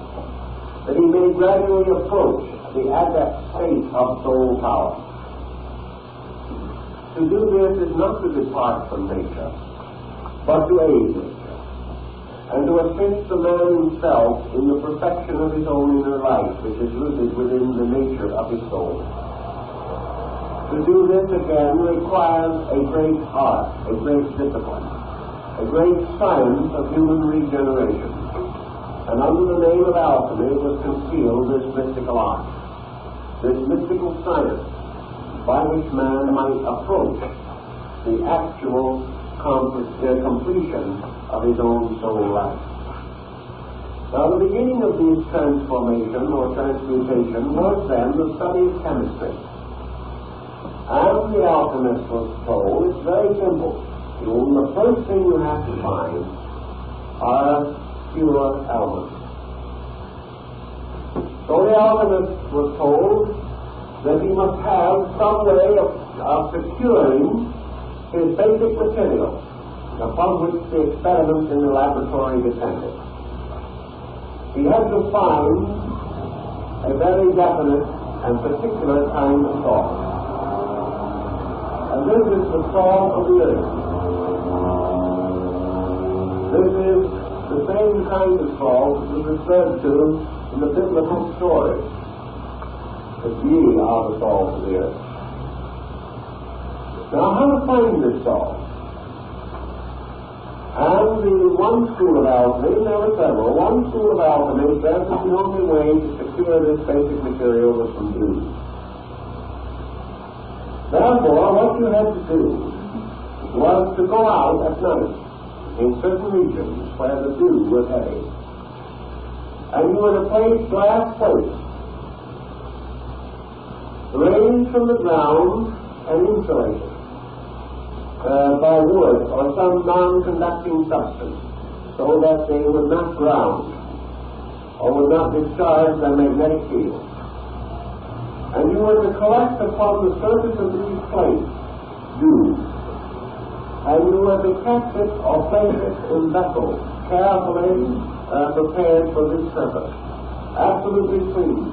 that he may gradually approach the adept state of soul power. To do this is not to depart from nature, but to aid nature, and to assist the man himself in the perfection of his own inner life, which is rooted within the nature of his soul. To do this again requires a great art, a great discipline, a great science of human regeneration. And under the name of alchemy was concealed this mystical art, this mystical science by which man might approach the actual completion of his own soul life. Now, the beginning of this transformation or transmutation was then the study of chemistry. And the alchemist was told, it's very simple. The first thing you have to find are pure elements. So the alchemist was told that he must have some way of securing his basic material upon which the experiments in the laboratory depended. He had to find a very definite and particular kind of salt. And this is the salt of the earth. This is the same kind of salt that was referred to in the biblical story. That ye are the salt of the earth. Now, how to find this salt? And the one school of alchemy, there were several, one school of alchemy says that the only way to secure this basic material was from dew. Therefore, what you had to do was to go out at night in certain regions where the dew was heavy. And you were to place glass plates raised from the ground and insulated by wood or some non-conducting substance, so that they would not ground or would not discharge their magnetic field. And you were to collect upon the surface of these plates dew, and you were to catch it or place it in vessels carefully prepared for this purpose, absolutely clean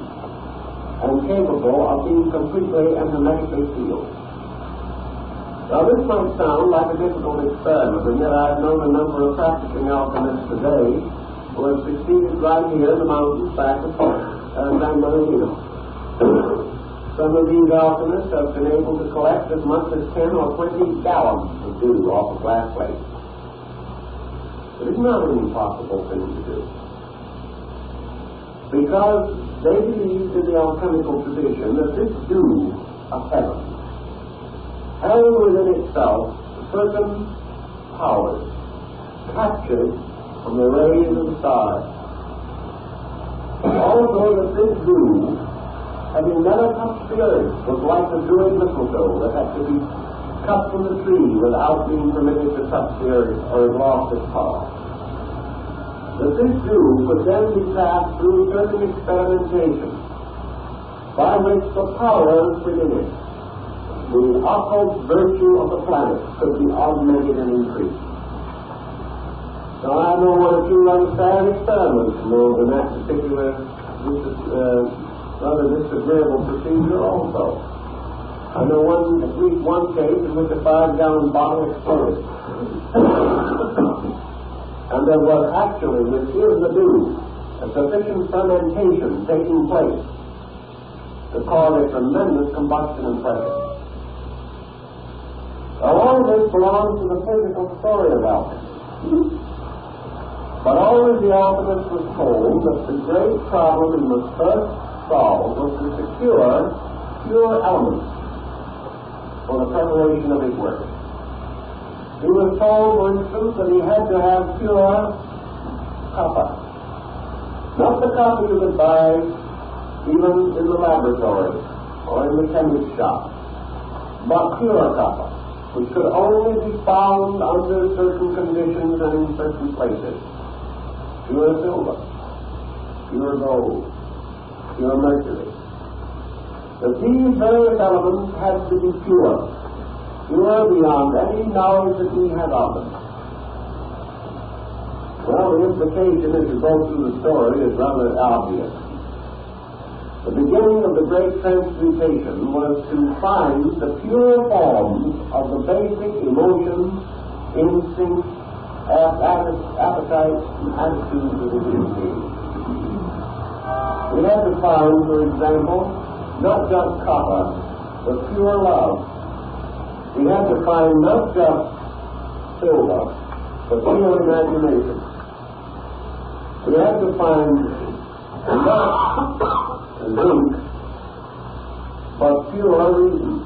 and capable of being completely and hermetically sealed. Now, this might sound like a difficult experiment, and yet I've known a number of practicing alchemists today who have succeeded right here in the mountains back of San Bernardino. Some of these alchemists have been able to collect as much as 10 or 20 gallons of dew off a glass plate. But it's not an impossible thing to do, because they believed in the alchemical tradition that this dew of heaven held within itself certain powers captured from the rays of the stars. Also that this dew, having never touched the earth, was like the dewy mistletoe that had to be cut from the tree without being permitted to touch the earth or it lost its power. That this dew could then be passed through certain experimentation by which the powers within it, the occult virtue of the planet, could be augmented and increased. Now, I know one or two understand experiments involved in that particular rather disagreeable procedure also. I know at least one case in which a 5-gallon bottle exploded. And there was actually, within the dew, a sufficient fermentation taking place to cause a tremendous combustion and pressure. All of this belongs to the physical story of alchemy. But always the alchemist was told that the great problem he must first solve was to secure pure elements for the preparation of his work. He was told, for instance, that he had to have pure copper. Not the copper you would buy even in the laboratory or in the chemist's shop, but pure copper, which could only be found under certain conditions and in certain places. Pure silver, pure gold, pure mercury. But these various elements had to be pure beyond any knowledge that we have of them. Well, the implication as you go through the story is rather obvious. The beginning of the great transmutation was to find the pure forms of the basic emotions, instincts, appetites, and attitudes of the human being. We had to find, for example, not just copper, but pure love. We had to find not just silver, but pure imagination. We had to find not zinc, but pure reason.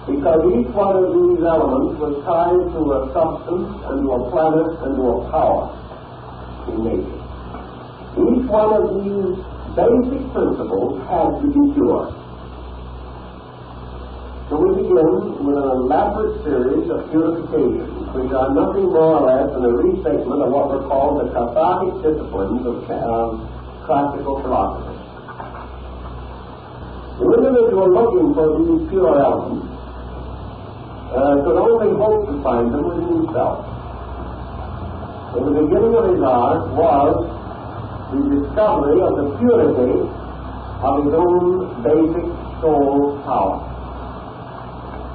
Because each one of these elements was tied to a substance and to a planet and to a power in nature. Each one of these basic principles had to be pure. So we begin with an elaborate series of purifications, which are nothing more or less than a restatement of what were called the cathartic disciplines of classical philosophy. The individual looking for these pure elements could only hope to find them within himself. So the beginning of his art was the discovery of the purity of his own basic soul power.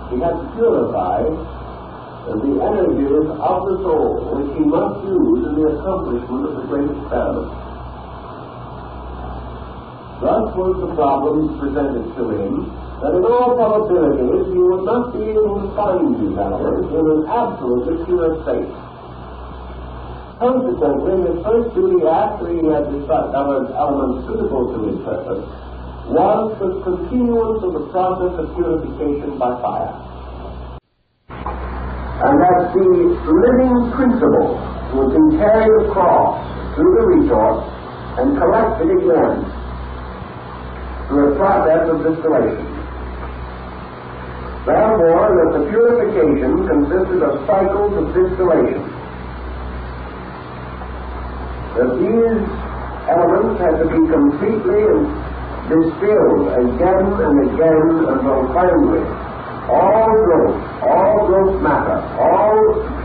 He had to purify the energies of the soul, which he must use in the accomplishment of the great experiment. Thus was the problem presented to him, that in all probabilities he would not be able to find these elements in an absolutely pure state. Consequently, his first duty after he had discovered elements suitable to his purpose was the continuance of the process of purification by fire. And that the living principle would be carried across through the retort and collected again through a process of distillation. Therefore, that the purification consisted of cycles of distillation. That these elements had to be completely distilled again and again until finally all gross matter, all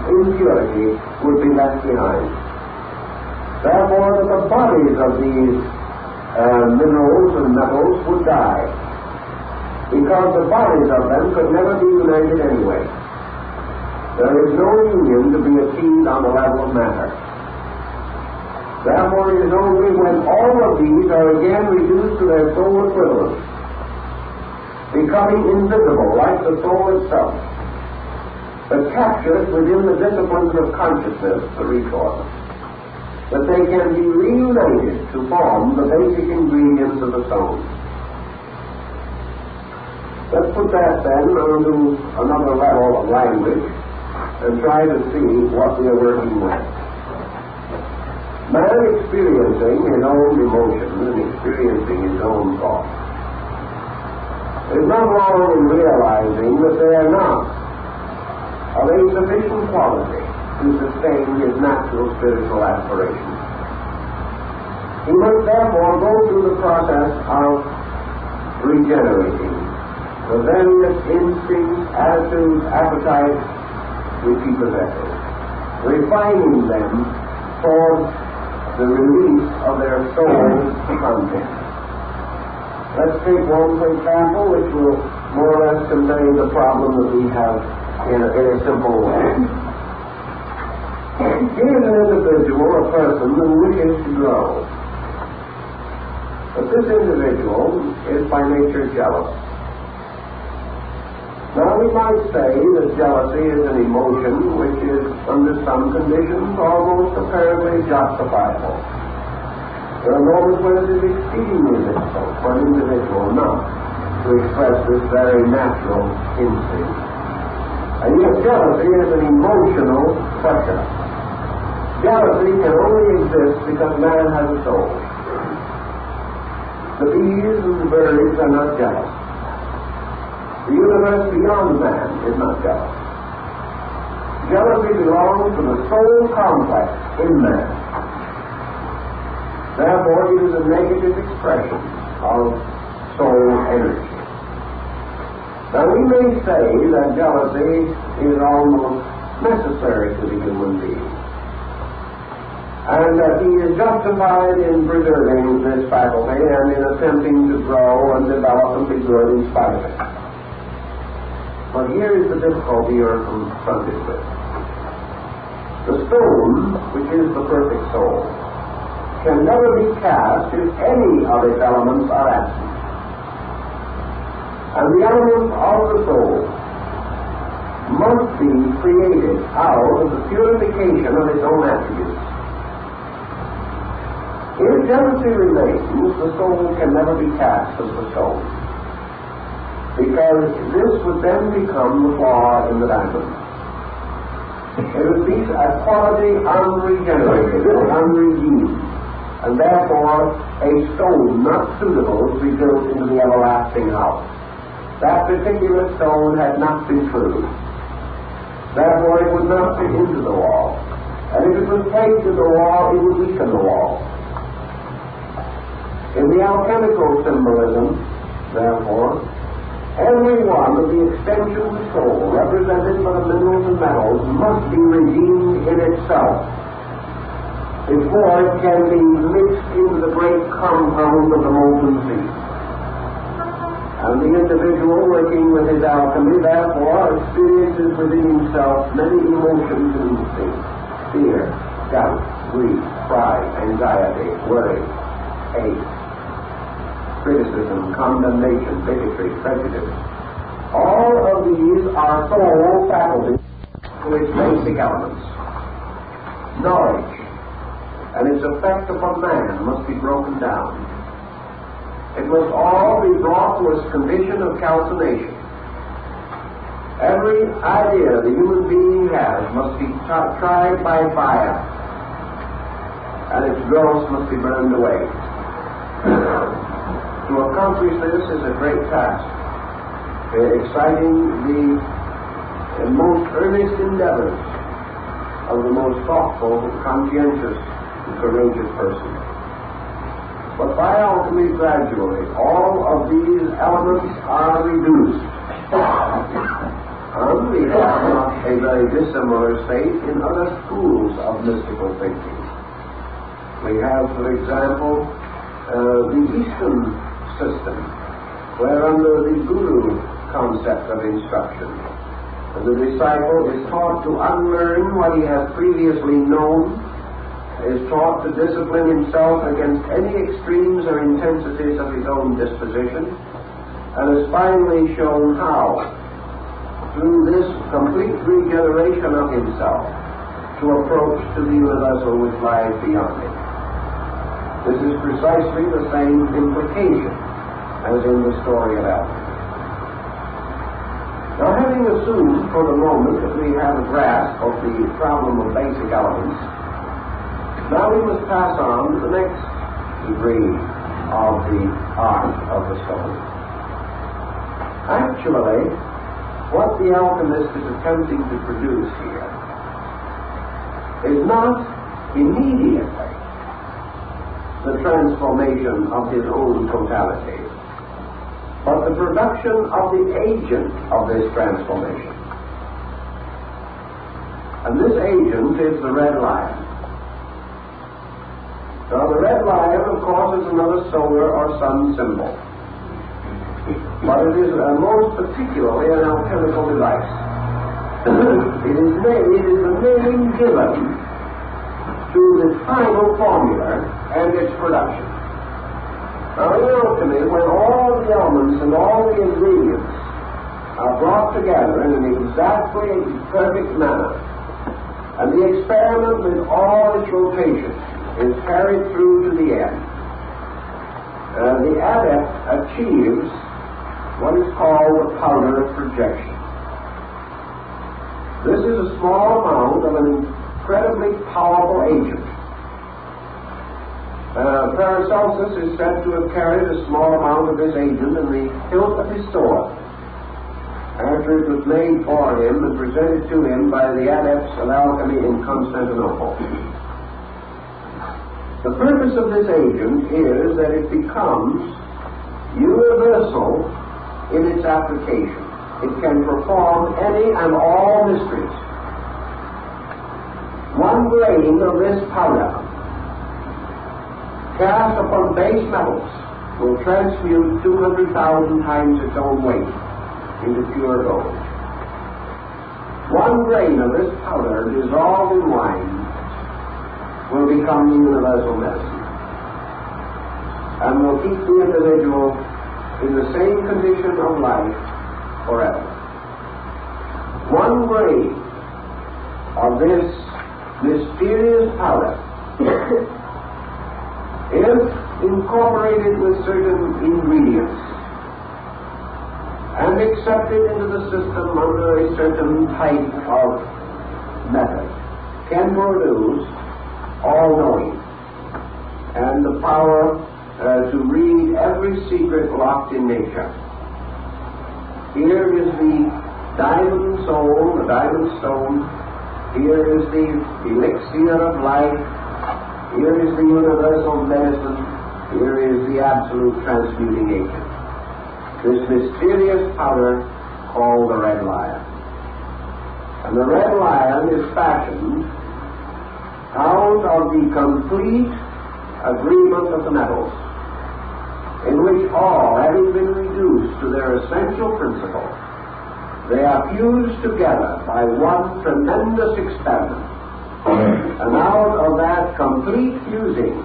impurity would be left behind. Therefore, that the bodies of these minerals and metals would die, because the bodies of them could never be united anyway. There is no union to be achieved on the level of matter. Therefore, it is only when all of these are again reduced to their soul equivalent, becoming invisible like the soul itself, but captured within the disciplines of consciousness, the retort, that they can be reunited to form the basic ingredients of the stone. Let's put that then onto another level of language and try to see what we are working with. Man experiencing his own emotions and experiencing his own thoughts is not wrong in realizing that they are not of a sufficient quality to sustain his natural spiritual aspirations. He must therefore go through the process of regenerating the various instincts, attitudes, appetites which he possesses, refining them towards the release of their soul's content. Let's take one, for example, which will more or less convey the problem that we have in a simple way. Here's an individual, a person who wishes to grow. But this individual is by nature jealous. Now we might say that jealousy is an emotion which is, under some conditions, almost apparently justifiable. There are moments when it is exceedingly difficult for an individual not to express this very natural instinct. And yet jealousy is an emotional question. Jealousy can only exist because man has a soul. The bees and the birds are not jealous. The universe beyond man is not jealous. Jealousy belongs to the soul complex in man. Therefore, it is a negative expression of soul energy. Now, we may say that jealousy is almost necessary to the human being, and that he is justified in preserving this faculty and in attempting to grow and develop and be good in spite of it. But here is the difficulty you're confronted with. The stone, which is the perfect soul, can never be cast if any of its elements are absent. And the elements of the soul must be created out of the purification of its own attributes. If jealousy remains, the soul can never be cast as the stone, because this would then become the flaw in the diamond. It would be a quality unregenerated or unredeemed, and therefore a stone not suitable to be built into the everlasting house. That particular stone had not been true. Therefore it would not fit into the wall. And if it was placed in the wall, it would weaken the wall. In the alchemical symbolism, therefore, every one of the extensions of the soul represented by the minerals and metals must be redeemed in itself before it can be mixed into the great compound of the molten sea. And the individual working with his alchemy, therefore, experiences within himself many emotions and instincts: fear, doubt, grief, pride, anxiety, worry, hate, criticism, condemnation, bigotry, prejudice. All of these are soul faculties to its basic elements. Knowledge and its effect upon man must be broken down. It must all be brought to a condition of calcination. Every idea the human being has must be tried by fire, and its dross must be burned away. To accomplish this is a great task, exciting the most earnest endeavors of the most thoughtful, conscientious, and courageous person. But by alchemy, gradually, all of these elements are reduced. And we have a very dissimilar state in other schools of mystical thinking. We have, for example, the Eastern system, where under the Guru concept of instruction, the disciple is taught to unlearn what he has previously known, is taught to discipline himself against any extremes or intensities of his own disposition, and is finally shown how, through this complete regeneration of himself, to approach to the universal which lies beyond him. This is precisely the same implication as in the story of Alchemy. Now, having assumed for the moment that we have a grasp of the problem of basic elements, now we must pass on to the next degree of the art of the stone. Actually, what the alchemist is attempting to produce here is not immediately the transformation of his own totality, but the production of the agent of this transformation. And this agent is the red lion. Now, the red lion, of course, is another solar or sun symbol, but it is most particularly an alchemical device. It is the name given to the final formula and its production. Now, in alchemy, when all the elements and all the ingredients are brought together in an exactly perfect manner, and the experiment with all its rotations is carried through to the end, the adept achieves what is called the powder projection. This is a small amount of an incredibly powerful agent. Paracelsus is said to have carried a small amount of this agent in the hilt of his sword after it was made for him and presented to him by the adepts of alchemy in Constantinople. The purpose of this agent is that it becomes universal in its application. It can perform any and all mysteries. One grain of this powder cast upon base metals will transmute 200,000 times its own weight into pure gold. One grain of this powder dissolved in wine will become the universal medicine and will keep the individual in the same condition of life forever. One grain of this mysterious powder if incorporated with certain ingredients and accepted into the system under a certain type of method, can produce all-knowing and the power to read every secret locked in nature. Here is the diamond soul, the diamond stone. Here is the elixir of life. Here is the universal medicine. Here is the absolute transmuting agent. This mysterious powder called the red lion. And the red lion is fashioned out of the complete agreement of the metals, in which all, having been reduced to their essential principle, they are fused together by one tremendous experiment. And out of that complete fusing,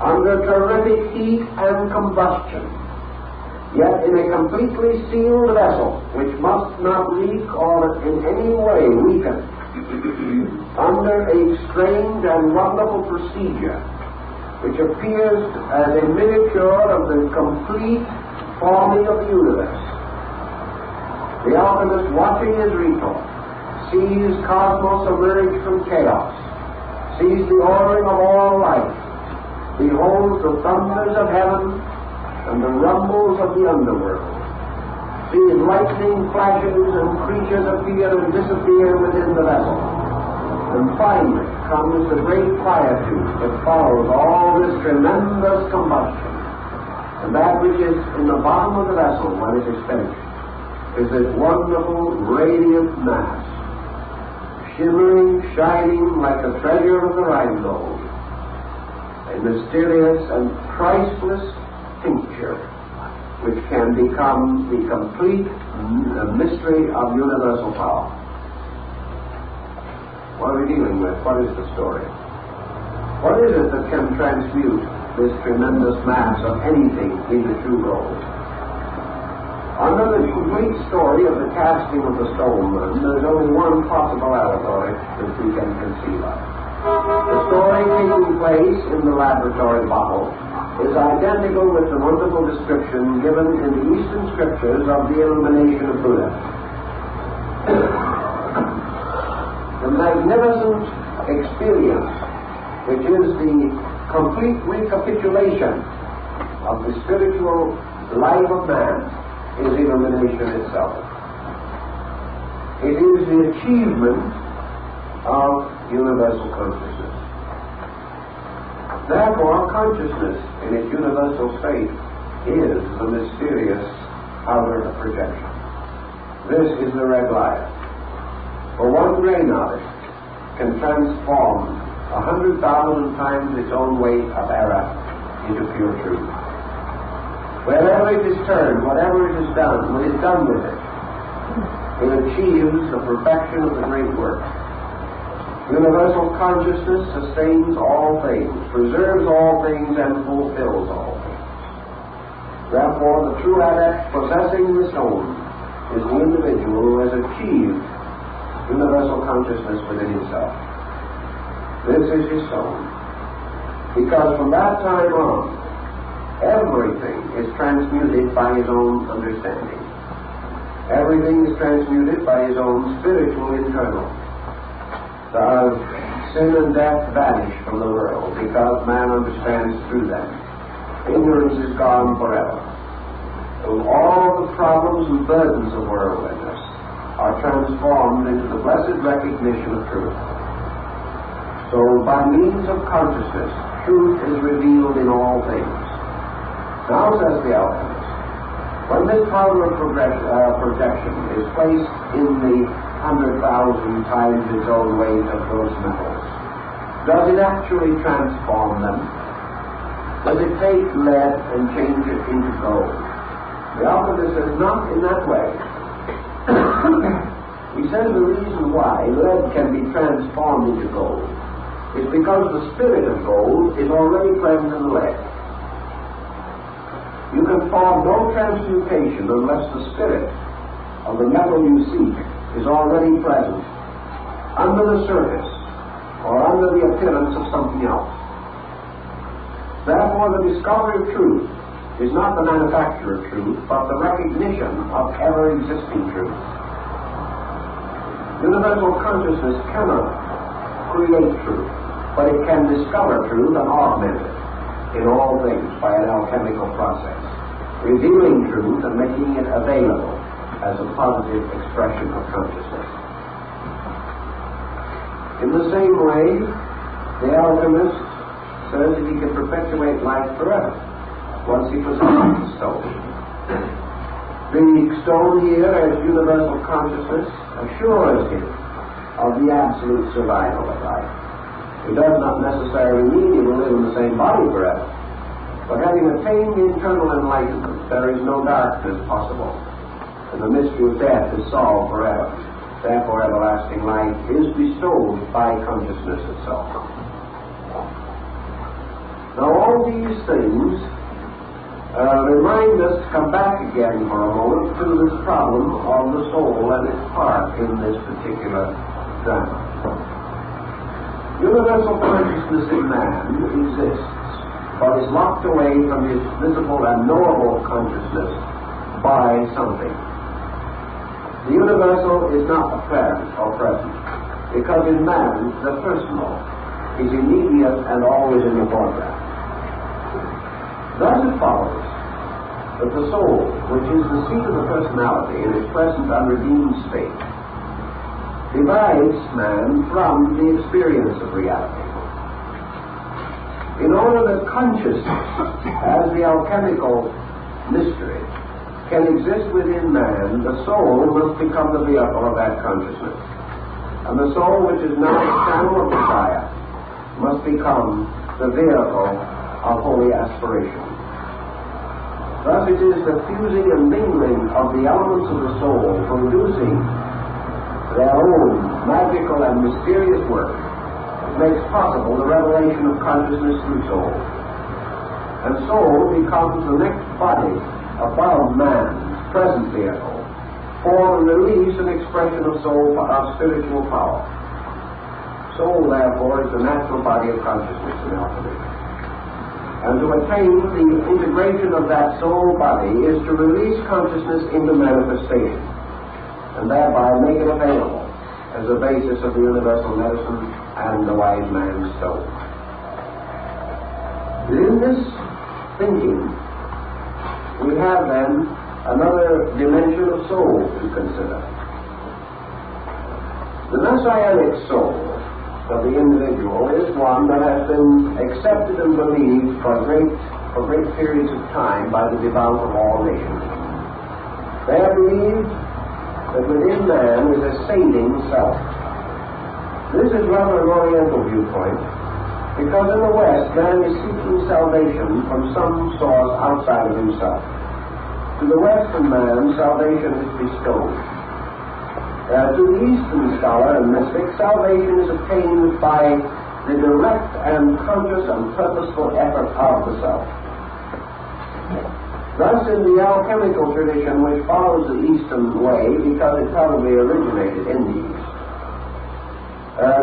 under terrific heat and combustion, yet in a completely sealed vessel, which must not leak or in any way weaken, under a strange and wonderful procedure, which appears as a miniature of the complete forming of the universe. The alchemist, watching his retort, sees cosmos emerge from chaos, sees the ordering of all life, beholds the thunders of heaven and the rumbles of the underworld, sees lightning flashes and creatures appear and disappear within the vessel, and finally comes the great quietude that follows all this tremendous combustion, and that which is in the bottom of the vessel when it is finished is this wonderful radiant mass, shimmering, shining like the treasure of the Rhinegold, a mysterious and priceless tincture which can become the complete mystery of universal power. What are we dealing with? What is the story? What is it that can transmute this tremendous mass of anything into true gold? Under the complete story of the casting of the stone, there's only one possible allegory that we can conceive of. The story taking place in the laboratory bottle is identical with the wonderful description given in the Eastern Scriptures of the illumination of Buddha. The magnificent experience, which is the complete recapitulation of the spiritual life of man, is illumination itself. It is the achievement of universal consciousness. Therefore, consciousness in its universal state is the mysterious outer projection. This is the red light. For one grain of it can transform 100,000 times its own weight of error into pure truth. Wherever it is turned, whatever it is done, when it is done with it, it achieves the perfection of the great work. Universal consciousness sustains all things, preserves all things, and fulfills all things. Therefore, the true adept possessing the stone is the individual who has achieved universal consciousness within himself. This is his stone. Because from that time on, everything is transmuted by his own understanding. Everything is transmuted by his own spiritual internal. The sin and death vanish from the world because man understands through them. Ignorance is gone forever. So all the problems and burdens of worldliness are transformed into the blessed recognition of truth. So by means of consciousness, truth is revealed in all things. Now, says the alchemist, when this powder of projection is placed in the 100,000 times its own weight of those metals, does it actually transform them? Does it take lead and change it into gold? The alchemist says not in that way. He says the reason why lead can be transformed into gold is because the spirit of gold is already present in the lead. You can form no transmutation unless the spirit of the metal you seek is already present under the surface or under the appearance of something else. Therefore, the discovery of truth is not the manufacture of truth, but the recognition of ever-existing truth. Universal consciousness cannot create truth, but it can discover truth and augment it in all things by an alchemical process, revealing truth and making it available as a positive expression of consciousness. In the same way, the alchemist says that he can perpetuate life forever once he possesses the stone. The stone here, as universal consciousness, assures him of the absolute survival of life. He does not necessarily mean he will live in the same body forever, but having attained internal enlightenment, there is no darkness possible, and the mystery of death is solved forever. Therefore, everlasting life is bestowed by consciousness itself. Now, all these things remind us to come back again for a moment to this problem of the soul and its part in this particular drama. Universal consciousness in man exists, but is locked away from his visible and knowable consciousness by something. The universal is not apparent or present, because in man the personal is immediate and always in the foreground. Thus it follows that the soul, which is the seat of the personality in its present unredeemed state, divides man from the experience of reality. In order that consciousness, as the alchemical mystery, can exist within man, the soul must become the vehicle of that consciousness. And the soul, which is now the channel of Messiah, must become the vehicle of holy aspiration. Thus it is the fusing and mingling of the elements of the soul, producing their own magical and mysterious work, that makes possible the revelation of consciousness through soul. And soul becomes the next body above man's present vehicle for the release and expression of soul of spiritual power. Soul, therefore, is the natural body of consciousness in alchemy. And to attain the integration of that soul body is to release consciousness into manifestation, and thereby make it available as a basis of the universal medicine and the wise man's stone. In this thinking, we have then another dimension of soul to consider. The messianic soul of the individual is one that has been accepted and believed for great periods of time by the devout of all nations. They have believed that within man is a saving self. This is rather an Oriental viewpoint, because in the West man is seeking salvation from some source outside of himself. To the Western man, salvation is bestowed. To the Eastern scholar and mystic, salvation is obtained by the direct and conscious and purposeful effort of the self. Thus, in the alchemical tradition, which follows the Eastern way, because it probably originated in the East,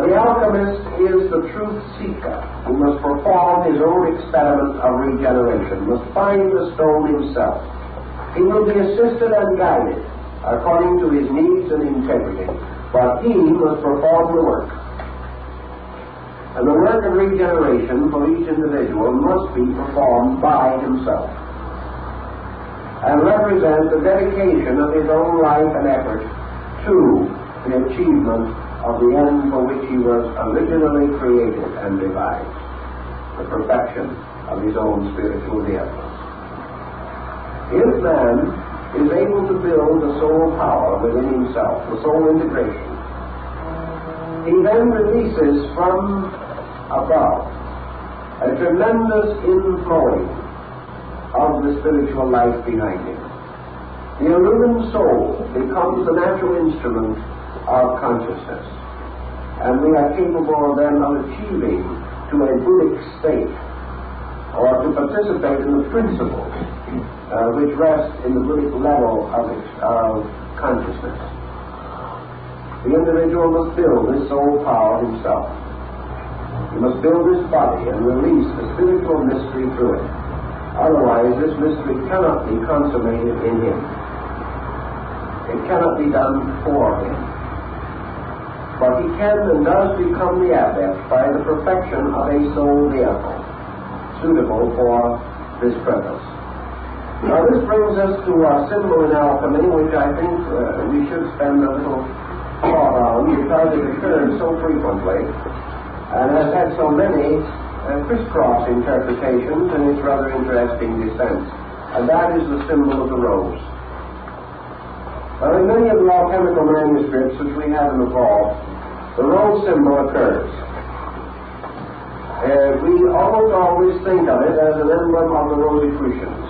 the alchemist is the truth seeker who must perform his own experiment of regeneration, must find the stone himself. He will be assisted and guided according to his needs and integrity, but he must perform the work. And the work of regeneration for each individual must be performed by himself and represent the dedication of his own life and effort to the achievement of the end for which he was originally created and devised, the perfection of his own spiritual vehicles. If man is able to build the soul power within himself, the soul integration, he then releases from above a tremendous inflowing of the spiritual life behind him. The illumined soul becomes the natural instrument of consciousness, and we are capable then of achieving to a Buddhic state, or to participate in the principles which rest in the Buddhic level of consciousness. The individual must build this soul power himself. He must build his body and release the spiritual mystery through it. Otherwise, this mystery cannot be consummated in him. It cannot be done for him. But he can and does become the adept by the perfection of a soul vehicle suitable for this purpose. Now, this brings us to our symbol in alchemy, which I think we should spend a little thought on, because it occurs so frequently and has had so many crisscross interpretations in its rather interesting descent. And that is the symbol of the rose. Well, in many of the alchemical manuscripts which we have in the vault, the rose symbol occurs. We almost always think of it as an emblem of the Rosicrucians.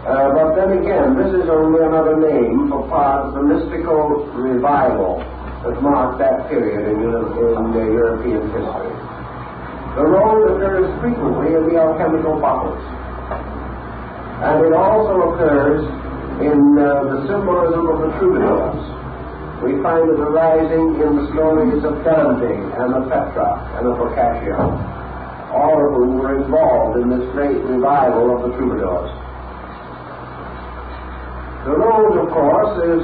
But then again, this is only another name for part of the mystical revival that marked that period in European history. The rose occurs frequently in the alchemical bottles, and it also occurs in the symbolism of the troubadours. We find it arising in the stories of Dante and of Petrarch and of Boccaccio, all of whom were involved in this great revival of the troubadours. The rose, of course, is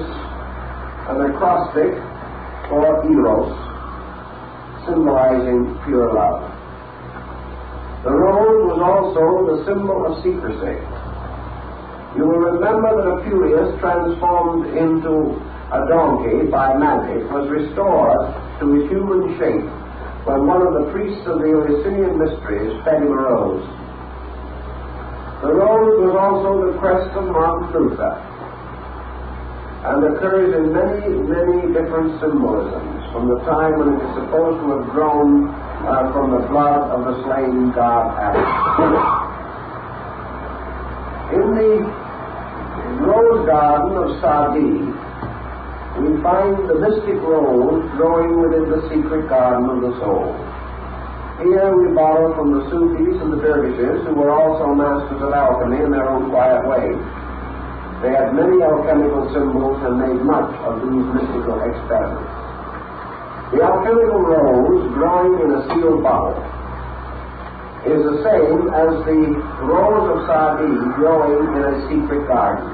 an acrostic for Eros, symbolizing pure love. The rose was also the symbol of secrecy. You will remember that Apuleius, transformed into a donkey by magic, was restored to his human shape when one of the priests of the Eleusinian mysteries fed him a rose. The rose was also the crest of Martin Luther, and occurs in many, many different symbolisms from the time when it is supposed to have grown from the blood of the slain god Adam. In the rose garden of Sadi, we find the mystic rose growing within the secret garden of the soul. Here we borrow from the Sufis and the dervishes, who were also masters of alchemy in their own quiet way. They had many alchemical symbols and made much of these mystical experiments. The alchemical rose growing in a sealed bottle is the same as the rose of Sadi growing in a secret garden.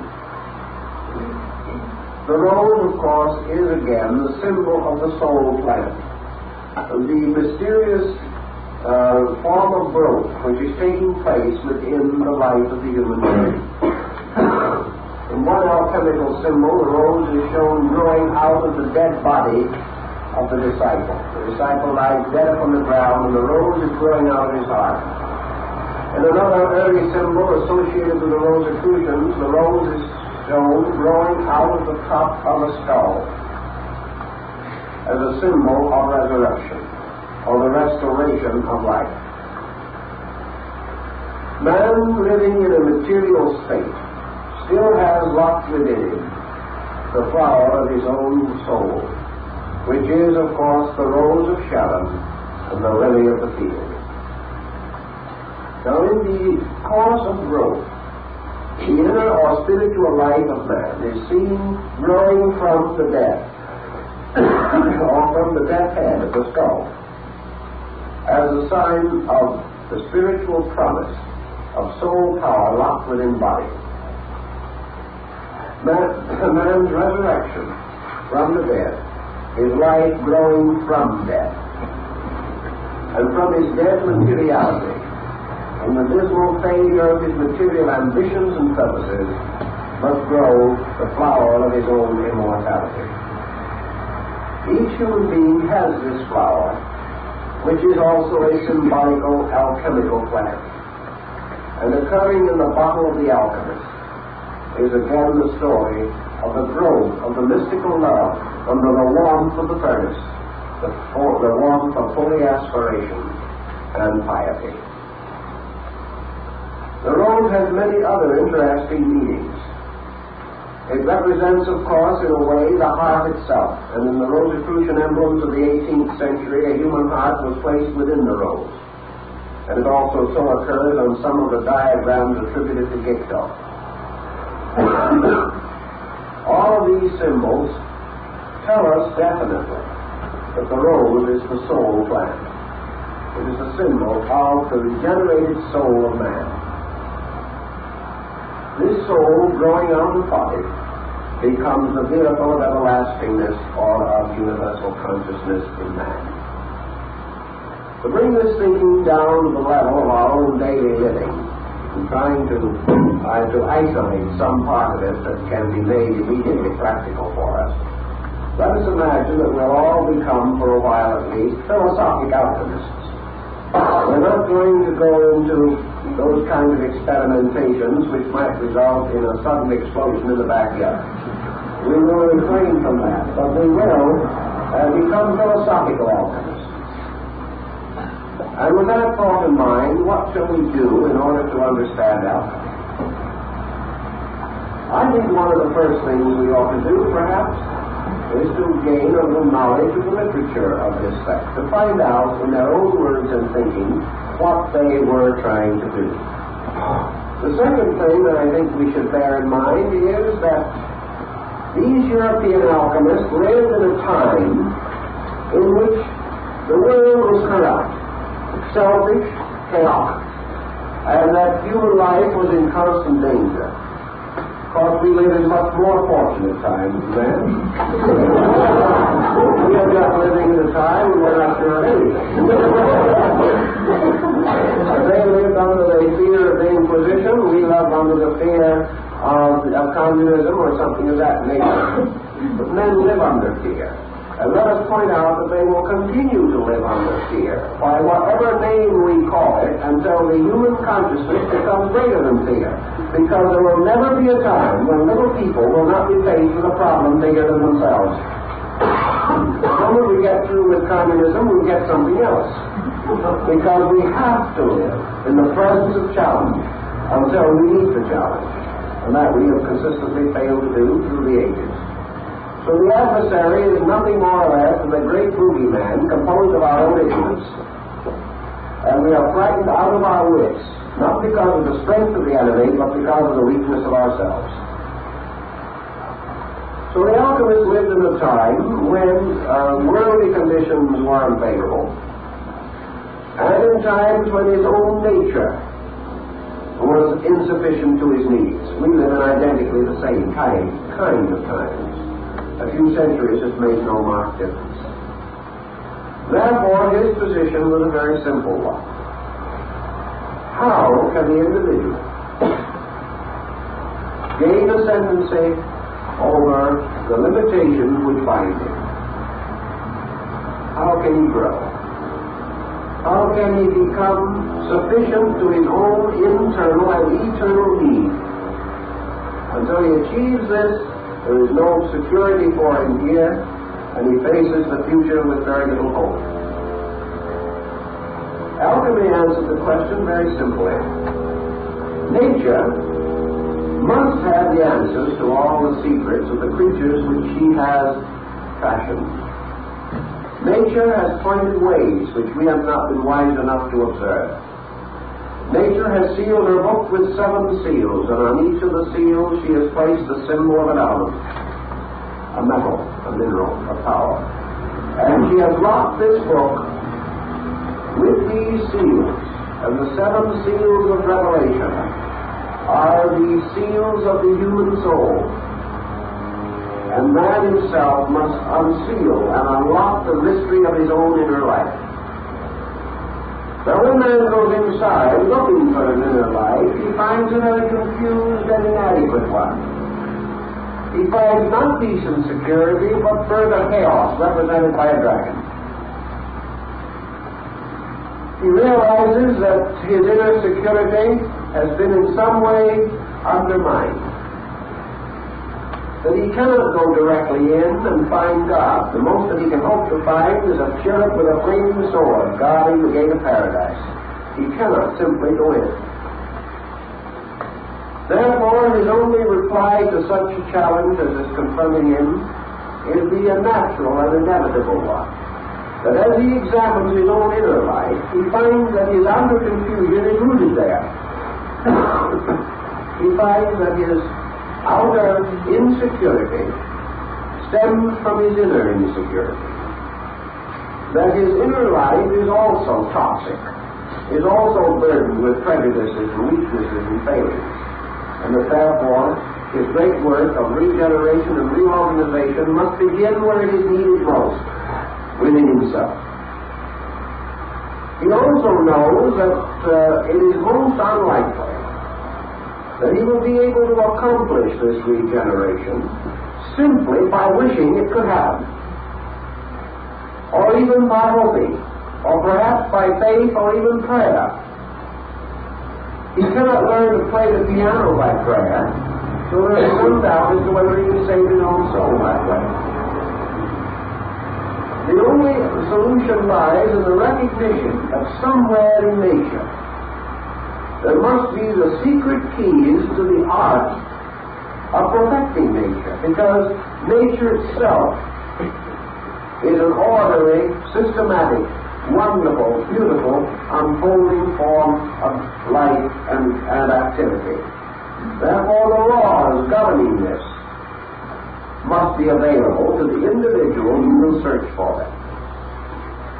The rose, of course, is again the symbol of the soul plant, the mysterious form of growth which is taking place within the life of the human being. In one alchemical symbol, the rose is shown growing out of the dead body of the disciple. The disciple lies dead upon the ground, and the rose is growing out of his heart. In another early symbol associated with the Rosicrucians, the rose is shown growing out of the top of a skull as a symbol of resurrection, or the restoration of life. Man living in a material state still has locked within him the flower of his own soul, which is, of course, the rose of Sharon and the lily of the field. Now, in the course of growth, the inner or spiritual life of man is seen growing from the death, or from the death head of the skull, as a sign of the spiritual promise of soul power locked within body. Man's resurrection from the dead is life growing from death. and from his dead materiality, from the dismal failure of his material ambitions and purposes, must grow the flower of his own immortality. Each human being has this flower, which is also a symbolical alchemical plant. And occurring in the bottle of the alchemist is again the story of the growth of the mystical love under the warmth of the furnace, the warmth of holy aspiration and piety. The rose has many other interesting meanings. It represents, of course, in a way, the heart itself, and in the Rosicrucian emblems of the 18th century, a human heart was placed within the rose. And it also so occurs on some of the diagrams attributed to Giotto. All of these symbols tell us definitely that the rose is the soul plant. It is a symbol of the regenerated soul of man. This soul, growing out of the body, becomes the vehicle of everlastingness or of universal consciousness in man. To bring this thinking down to the level of our own daily living, and trying to isolate some part of it that can be made immediately practical for us, let us imagine that we'll all become, for a while at least, philosophic alchemists. We're not going to go into those kinds of experimentations which might result in a sudden explosion in the backyard. We will refrain from that, but we will become philosophical alchemists. And with that thought in mind, what shall we do in order to understand alchemy? I think one of the first things we ought to do, perhaps, is to gain a little knowledge of the literature of this sect, to find out, in their own words and thinking, what they were trying to do. The second thing that I think we should bear in mind is that these European alchemists lived in a time in which the world was corrupt, selfish, chaotic, and that human life was in constant danger. Of course, we live in much more fortunate times than we are just living in a time when we're not sure of anything. They lived under the fear of the Inquisition. We live under the fear of communism or something of that nature. But men live under fear. And let us point out that they will continue to live under fear, by whatever name we call it, until the human consciousness becomes greater than fear. Because there will never be a time when little people will not be faced with a problem bigger than themselves. The moment we get through with communism, we get something else. Because we have to live in the presence of challenge until we meet the challenge. And that we have consistently failed to do through the ages. So the adversary is nothing more or less than a great boogeyman composed of our own ignorance. And we are frightened out of our wits, not because of the strength of the enemy, but because of the weakness of ourselves. So the alchemists lived in a time when worldly conditions were unfavorable, and in times when his own nature was insufficient to his needs. We live in identically the same kind of times. A few centuries has made no marked difference. Therefore, his position was a very simple one. How can the individual gain ascendancy over the limitations which bind him? How can he grow? How can he become sufficient to his own internal and eternal need? Until he achieves this, there is no security for him here, and he faces the future with very little hope. Alchemy answers the question very simply. Nature must have the answers to all the secrets of the creatures which she has fashioned. Nature has pointed ways which we have not been wise enough to observe. Nature has sealed her book with 7 seals, and on each of the seals she has placed the symbol of an element, a metal, a mineral, a power. And she has locked this book with these seals, and the 7 seals of revelation are the seals of the human soul. And man himself must unseal and unlock the mystery of his own inner life. Now, when man goes inside looking for an inner life, he finds a very confused and inadequate one. He finds not peace and security, but further chaos, represented by a dragon. He realizes that his inner security has been in some way undermined. That he cannot go directly in and find God. The most that he can hope to find is a cherub with a flaming sword guarding the gate of paradise. He cannot simply go in. Therefore, his only reply to such a challenge as is confronting him is the natural and inevitable one. That as he examines his own inner life, he finds that his outer confusion is rooted there. He finds that his outer insecurity stems from his inner insecurity. That his inner life is also toxic, is also burdened with prejudices and weaknesses and failings, and that therefore his great work of regeneration and reorganization must begin where it is needed most, within himself. He also knows that it is most unlikely that he will be able to accomplish this regeneration simply by wishing it could happen, or even by hoping, or perhaps by faith or even prayer. He cannot learn to play the piano by prayer, so there is some doubt as to whether he can save his own soul that way. The only solution lies in the recognition that somewhere in nature there must be the secret keys to the art of perfecting nature, because nature itself is an orderly, systematic, wonderful, beautiful, unfolding form of life and activity. Therefore, the laws governing this must be available to the individual who will search for them.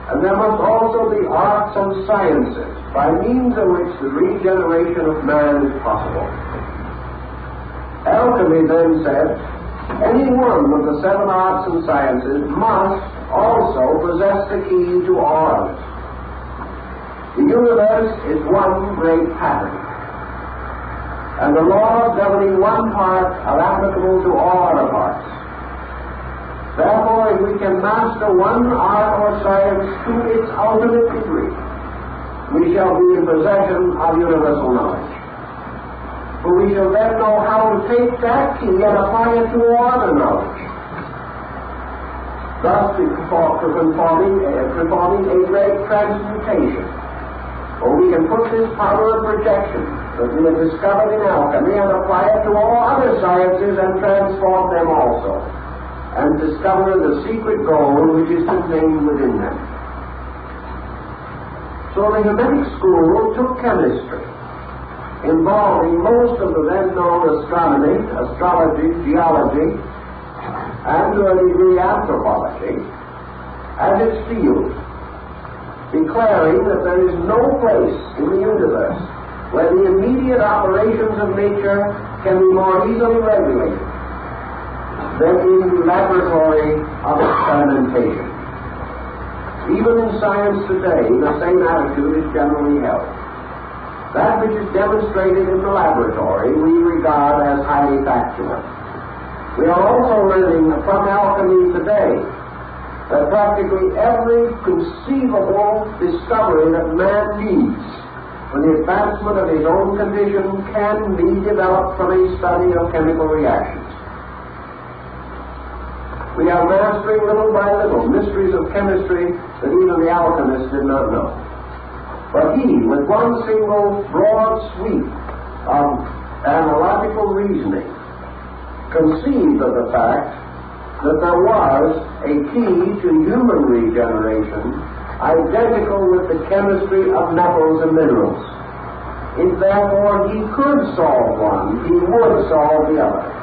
And there must also be arts and sciences by means of which the regeneration of man is possible. Alchemy then said, any one of the 7 arts and sciences must also possess the key to all others. The universe is one great pattern, and the laws governing one part are applicable to all other parts. Therefore, if we can master one art or science to its ultimate degree, we shall be in possession of universal knowledge. For we shall then know how to take that key and apply it to all other knowledge, thus performing a great transmutation. For we can put this power of projection that we have discovered in alchemy and apply it to all other sciences and transform them also, and discover the secret gold which is contained within them. So the Hermetic school took chemistry, involving most of the then known astronomy, astrology, geology, and to a degree anthropology, as its field, declaring that there is no place in the universe where the immediate operations of nature can be more easily regulated than in the laboratory of experimentation. Even in science today, the same attitude is generally held. That which is demonstrated in the laboratory we regard as highly factual. We are also learning from alchemy today that practically every conceivable discovery that man needs for the advancement of his own condition can be developed from a study of chemical reactions. We are mastering little by little mysteries of chemistry that even the alchemists did not know. But he, with one single broad sweep of analogical reasoning, conceived of the fact that there was a key to human regeneration identical with the chemistry of metals and minerals. If therefore he could solve one, he would solve the other.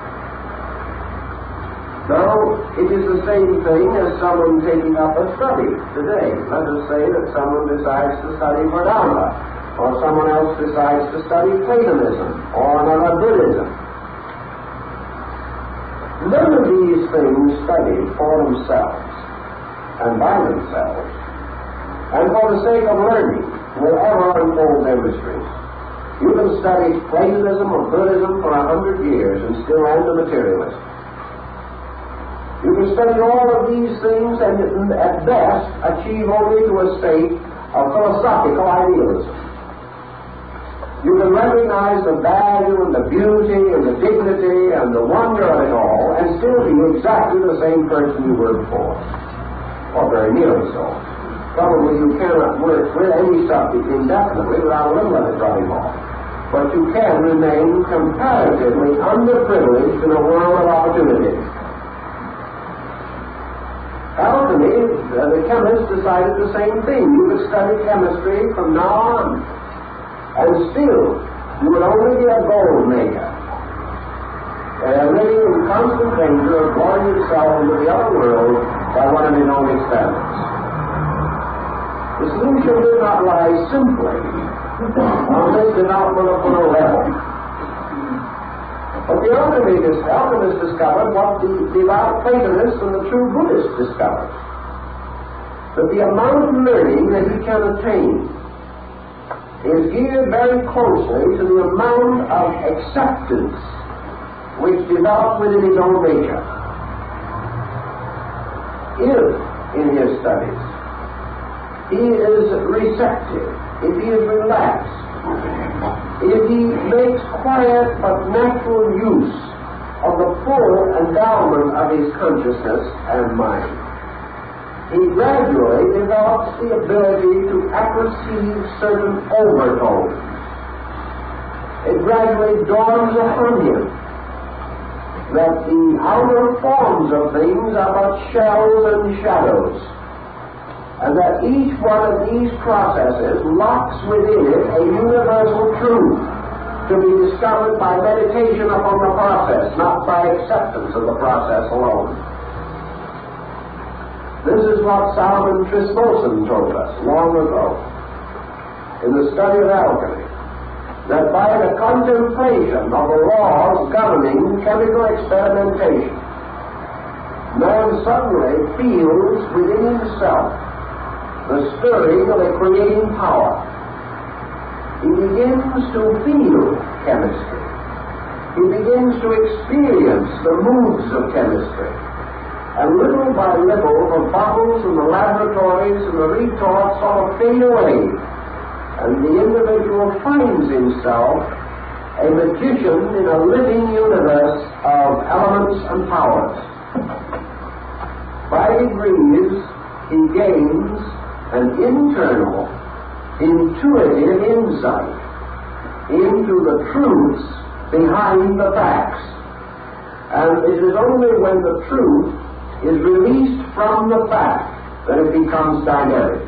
Now, it is the same thing as someone taking up a study today. Let us say that someone decides to study Vedanta, or someone else decides to study Platonism, or another Buddhism. None of these things studied for themselves, and by themselves, and for the sake of learning, will ever unfold their mysteries. You can study Platonism or Buddhism for 100 years and still end a materialist. You can study all of these things and at best achieve only to a state of philosophical idealism. You can recognize the value and the beauty and the dignity and the wonder of it all and still be exactly the same person you were before. Or very nearly so. Probably you cannot work with any subject indefinitely without a little of it rubbing off. But you can remain comparatively underprivileged in a world of opportunity. Alchemy, the chemist decided the same thing. You could study chemistry from now on, and still you would only be a gold maker, living in constant danger of blowing yourself into the other world by one of his own experiments. The solution did not lie simply on this developmental level. But the alchemists discovered what the devout Platonists and the true Buddhists discovered, that the amount of learning that he can attain is geared very closely to the amount of acceptance which develops within his own nature. If, in his studies, he is receptive, if he is relaxed, if he makes quiet but natural use of the full endowment of his consciousness and mind, he gradually develops the ability to apperceive certain overtones. It gradually dawns upon him that the outer forms of things are but shells and shadows, and that each one of these processes locks within it a universal truth to be discovered by meditation upon the process, not by acceptance of the process alone. This is what Solomon Trismosan told us long ago in the study of alchemy, that by the contemplation of the laws governing chemical experimentation, man suddenly feels within himself the stirring of a creating power. He begins to feel chemistry. He begins to experience the moods of chemistry. And little by little, the bottles and the laboratories and the retorts sort of fade away, and the individual finds himself a magician in a living universe of elements and powers. By degrees, he gains an internal, intuitive insight into the truths behind the facts. And it is only when the truth is released from the fact that it becomes dynamic.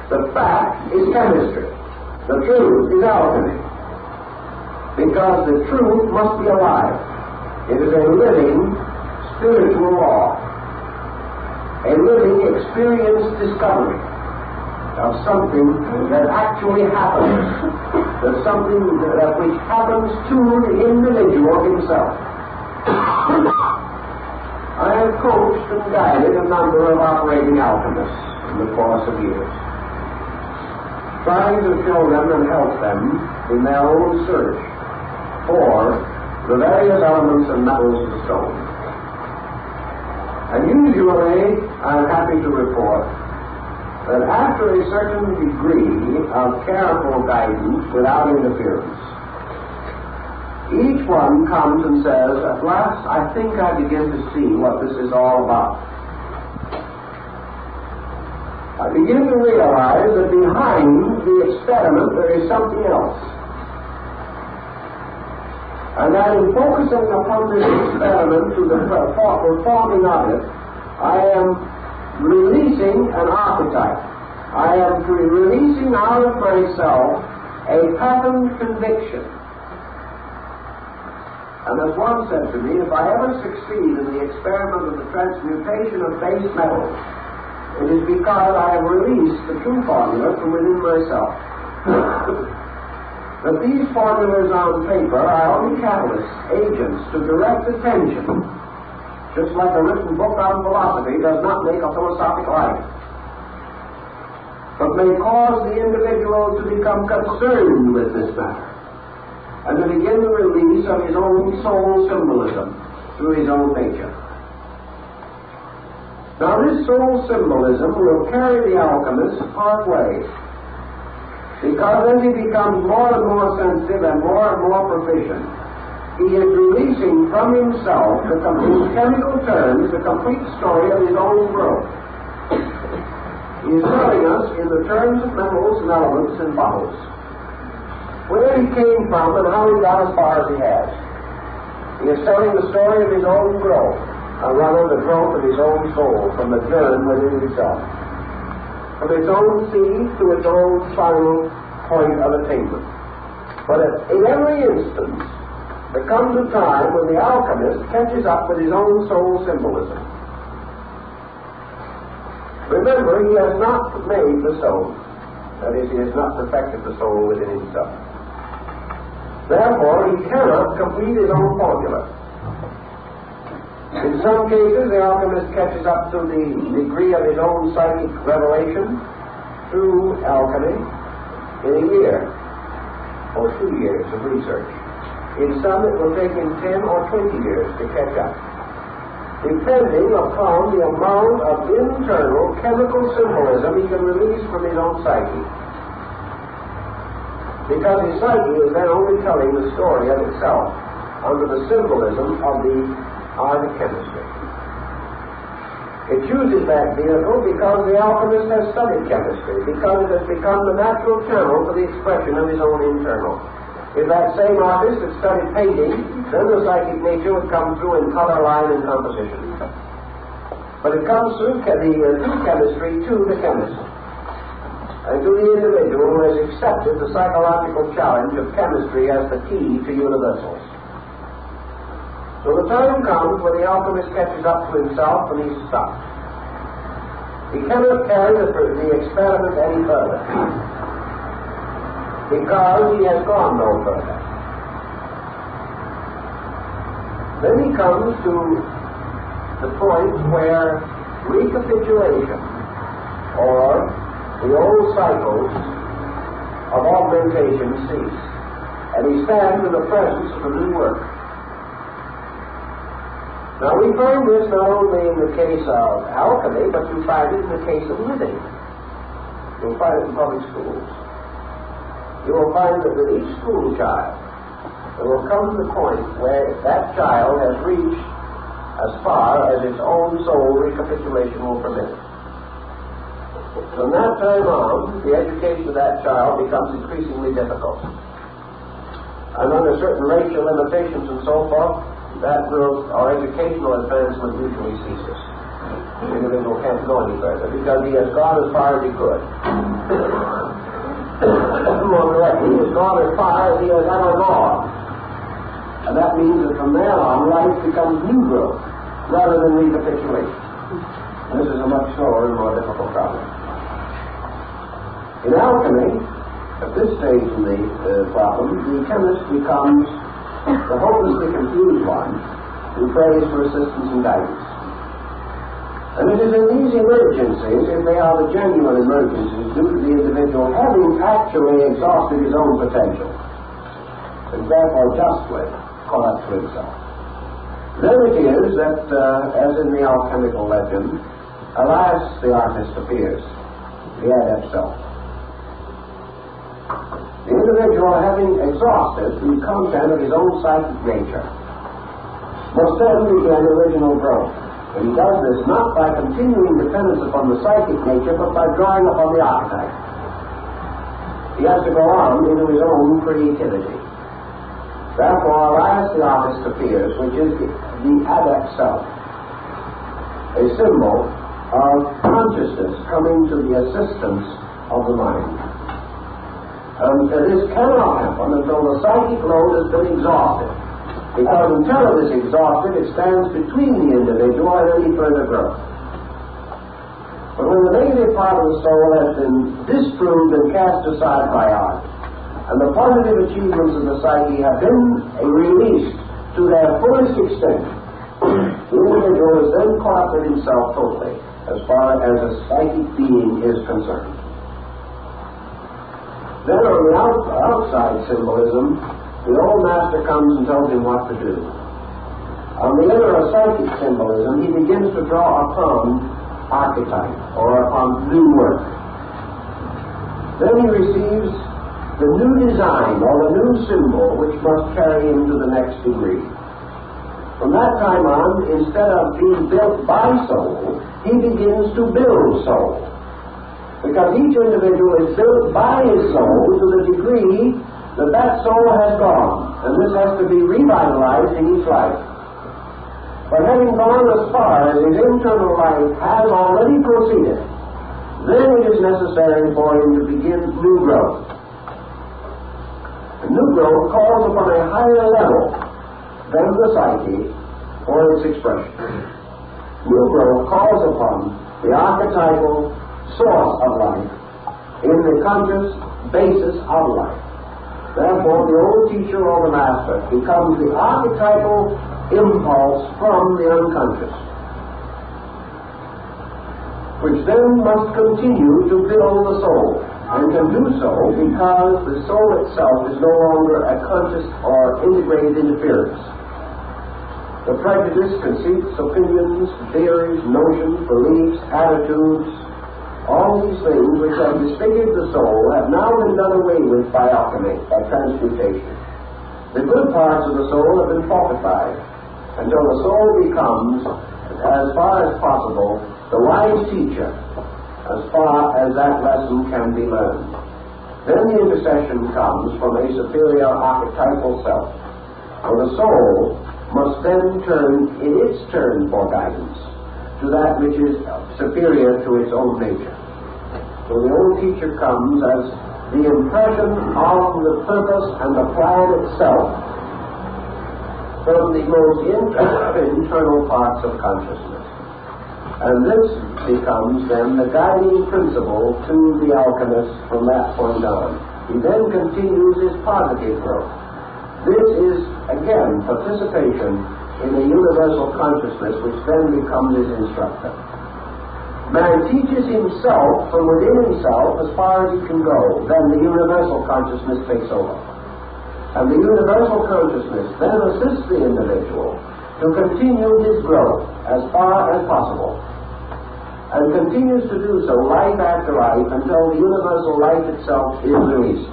The fact is chemistry. The truth is alchemy. Because the truth must be alive. It is a living spiritual law. A living experience discovery of something that actually happens, that something that which happens to the individual himself. I have coached and guided a number of operating alchemists in the course of years, trying to show them and help them in their own search for the various elements and metals of stone. And usually, I'm happy to report that after a certain degree of careful guidance without interference, each one comes and says, at last I think I begin to see what this is all about. I begin to realize that behind the experiment there is something else. And that in focusing upon this experiment to the performing of it, I am releasing an archetype. I am releasing out of myself a patterned conviction. And as one said to me, if I ever succeed in the experiment of the transmutation of base metals, it is because I have released the true formula from within myself. That these formulas on paper are only catalysts, agents to direct attention, just like a written book on philosophy does not make a philosophical item. but may cause the individual to become concerned with this matter and to begin the release of his own soul symbolism through his own nature. Now this soul symbolism will carry the alchemist part ways, because as he becomes more and more sensitive and more proficient, he is releasing from himself, in chemical terms, the complete story of his own growth. He is telling us in the terms of metals and elements and bottles where he came from and how he got as far as he has. He is telling the story of his own growth, or rather the growth of his own soul from the germ within himself, from its own seed to its own final point of attainment. But at every instance, there comes a time when the alchemist catches up with his own soul symbolism. Remember, he has not made the soul. That is, he has not perfected the soul within himself. Therefore, he cannot complete his own formula. In some cases, the alchemist catches up to the degree of his own psychic revelation through alchemy in a year or 2 years of research. In some, it will take him 10 or 20 years to catch up, depending upon the amount of internal chemical symbolism he can release from his own psyche. Because his psyche is then only telling the story of itself under the symbolism of the art of chemistry. It chooses that vehicle because the alchemist has studied chemistry, because it has become the natural channel for the expression of his own internal. If that same artist had studied painting, then the psychic nature would come through in color, line, and composition. But it comes through chemistry to the chemist, and to the individual who has accepted the psychological challenge of chemistry as the key to universals. So the time comes when the alchemist catches up to himself and he's stuck. He cannot carry the experiment any further, because he has gone no further. Then he comes to the point where recapitulation, or the old cycles of augmentation cease, and he stands in the presence of a new work. Now we find this not only in the case of alchemy, but you find it in the case of living. You'll find it in public schools. You will find that with each school child, there will come to the point where that child has reached as far as its own soul recapitulation will permit. From that time on, the education of that child becomes increasingly difficult. And under certain racial limitations and so forth, that growth or educational advancement usually ceases. The individual can't go any further because he has gone as far as he could. More correctly, he has gone as far as he has ever gone. And that means that from there on, life becomes new growth rather than recapitulation. This is a much slower and more difficult problem. In alchemy, at this stage in the problem, the chemist becomes the hopelessly confused one who prays for assistance and guidance. And it is in these emergencies, if they are the genuine emergencies, due to the individual having actually exhausted his own potential, and therefore justly caught up to himself. Then it is that, as in the alchemical legend, alas, the artist appears, the adept self. The individual, having exhausted the content of his own psychic nature, must then begin original growth. And he does this not by continuing dependence upon the psychic nature, but by drawing upon the archetype. He has to go on into his own creativity. Therefore, alas, the artist appears, which is the adept self, a symbol of consciousness coming to the assistance of the mind. And this cannot happen until the psychic load has been exhausted, because until it is exhausted, it stands between the individual and any further growth. But when the negative part of the soul has been disproved and cast aside by art, and the positive achievements of the psyche have been released to their fullest extent, the individual is then caught up with himself totally, as far as a psychic being is concerned. Then on the outside symbolism, the old master comes and tells him what to do. On the inner psychic symbolism, he begins to draw upon archetype or upon new work. Then he receives the new design or the new symbol which must carry him to the next degree. From that time on, instead of being built by soul, he begins to build soul. Because each individual is built by his soul to the degree that that soul has gone, and this has to be revitalized in each life. But having gone as far as his internal life has already proceeded, then it is necessary for him to begin new growth. And new growth calls upon a higher level than the psyche for its expression. New growth calls upon the archetypal source of life in the conscious basis of life. Therefore, the old teacher or the master becomes the archetypal impulse from the unconscious, which then must continue to build the soul, and can do so because the soul itself is no longer a conscious or integrated interference. The prejudice, conceits, opinions, theories, notions, beliefs, attitudes, all these things which have disfigured the soul have now been done away with by alchemy, by transmutation. The good parts of the soul have been fortified until the soul becomes, as far as possible, the wise teacher, as far as that lesson can be learned. Then the intercession comes from a superior archetypal self, for the soul must then turn in its turn for guidance to that which is superior to its own nature. So the old teacher comes as the impression of the purpose and the plan itself from the most internal parts of consciousness. And this becomes then the guiding principle to the alchemist from that point on. He then continues his positive growth. This is, again, participation in the universal consciousness, which then becomes his instructor. Man teaches himself from within himself as far as he can go, then the universal consciousness takes over. And the universal consciousness then assists the individual to continue his growth as far as possible, and continues to do so life after life until the universal life itself is released.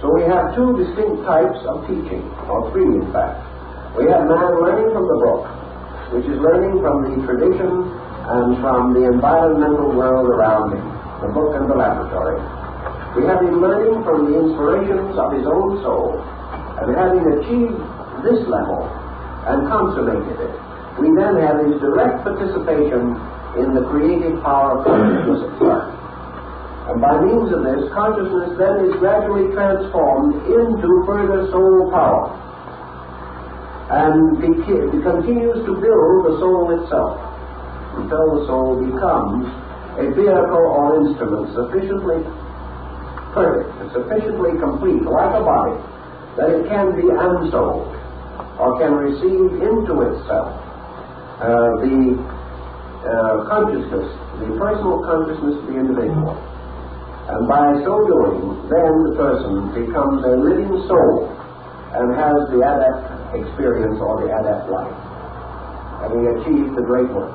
So we have two distinct types of teaching, or three in fact. We have man learning from the book, which is learning from the tradition and from the environmental world around him, the book and the laboratory. We have him learning from the inspirations of his own soul, and having achieved this level and consummated it, we then have his direct participation in the creative power of consciousness itself. And by means of this, consciousness then is gradually transformed into further soul power, and continues to build the soul itself until the soul becomes a vehicle or instrument sufficiently perfect, sufficiently complete, like a body, that it can be unsouled, or can receive into itself the consciousness, the personal consciousness of the individual. And by so doing, then the person becomes a living soul and has the adept experience or the adept life, having achieved the great work,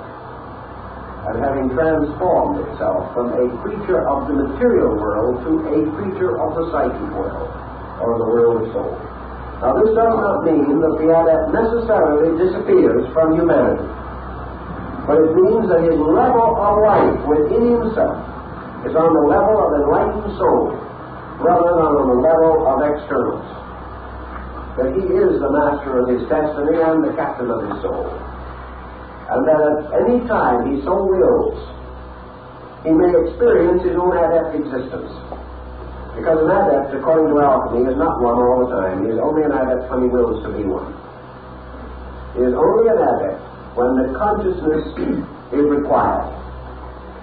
and having transformed itself from a creature of the material world to a creature of the psychic world, or the world of soul. Now this does not mean that the adept necessarily disappears from humanity, but it means that his level of life within himself is on the level of enlightened soul rather than on the level of externals. That he is the master of his destiny and the captain of his soul. And that at any time he so wills, he may experience his own adept existence. Because an adept, according to alchemy, is not one all the time. He is only an adept when he wills to be one. He is only an adept when the consciousness is required.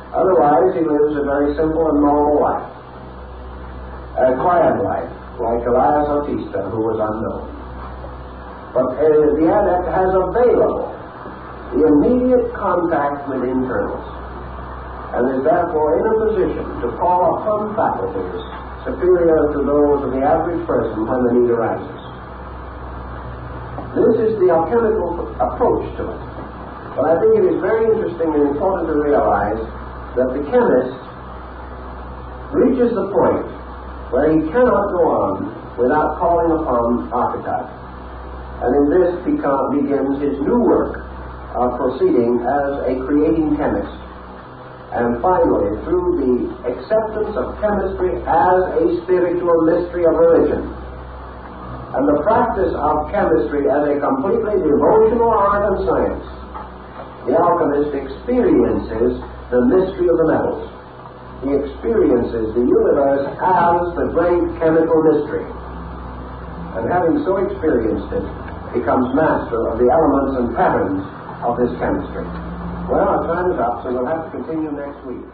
Otherwise, he lives a very simple and normal life, a quiet life, like Elias Autista, who was unknown. But the adept has available the immediate contact with internals. and is therefore in a position to call upon faculties superior to those of the average person when the need arises. This is the alchemical approach to it. But I think it is very interesting and important to realize that the chemist reaches the point where he cannot go on without calling upon archetype. And in this begins his new work of proceeding as a creating chemist. And finally, through the acceptance of chemistry as a spiritual mystery of religion, and the practice of chemistry as a completely devotional art and science, the alchemist experiences the mystery of the metals. He experiences the universe as the great chemical mystery. And having so experienced it, becomes master of the elements and patterns of this chemistry. Well, our time is up, so we'll have to continue next week.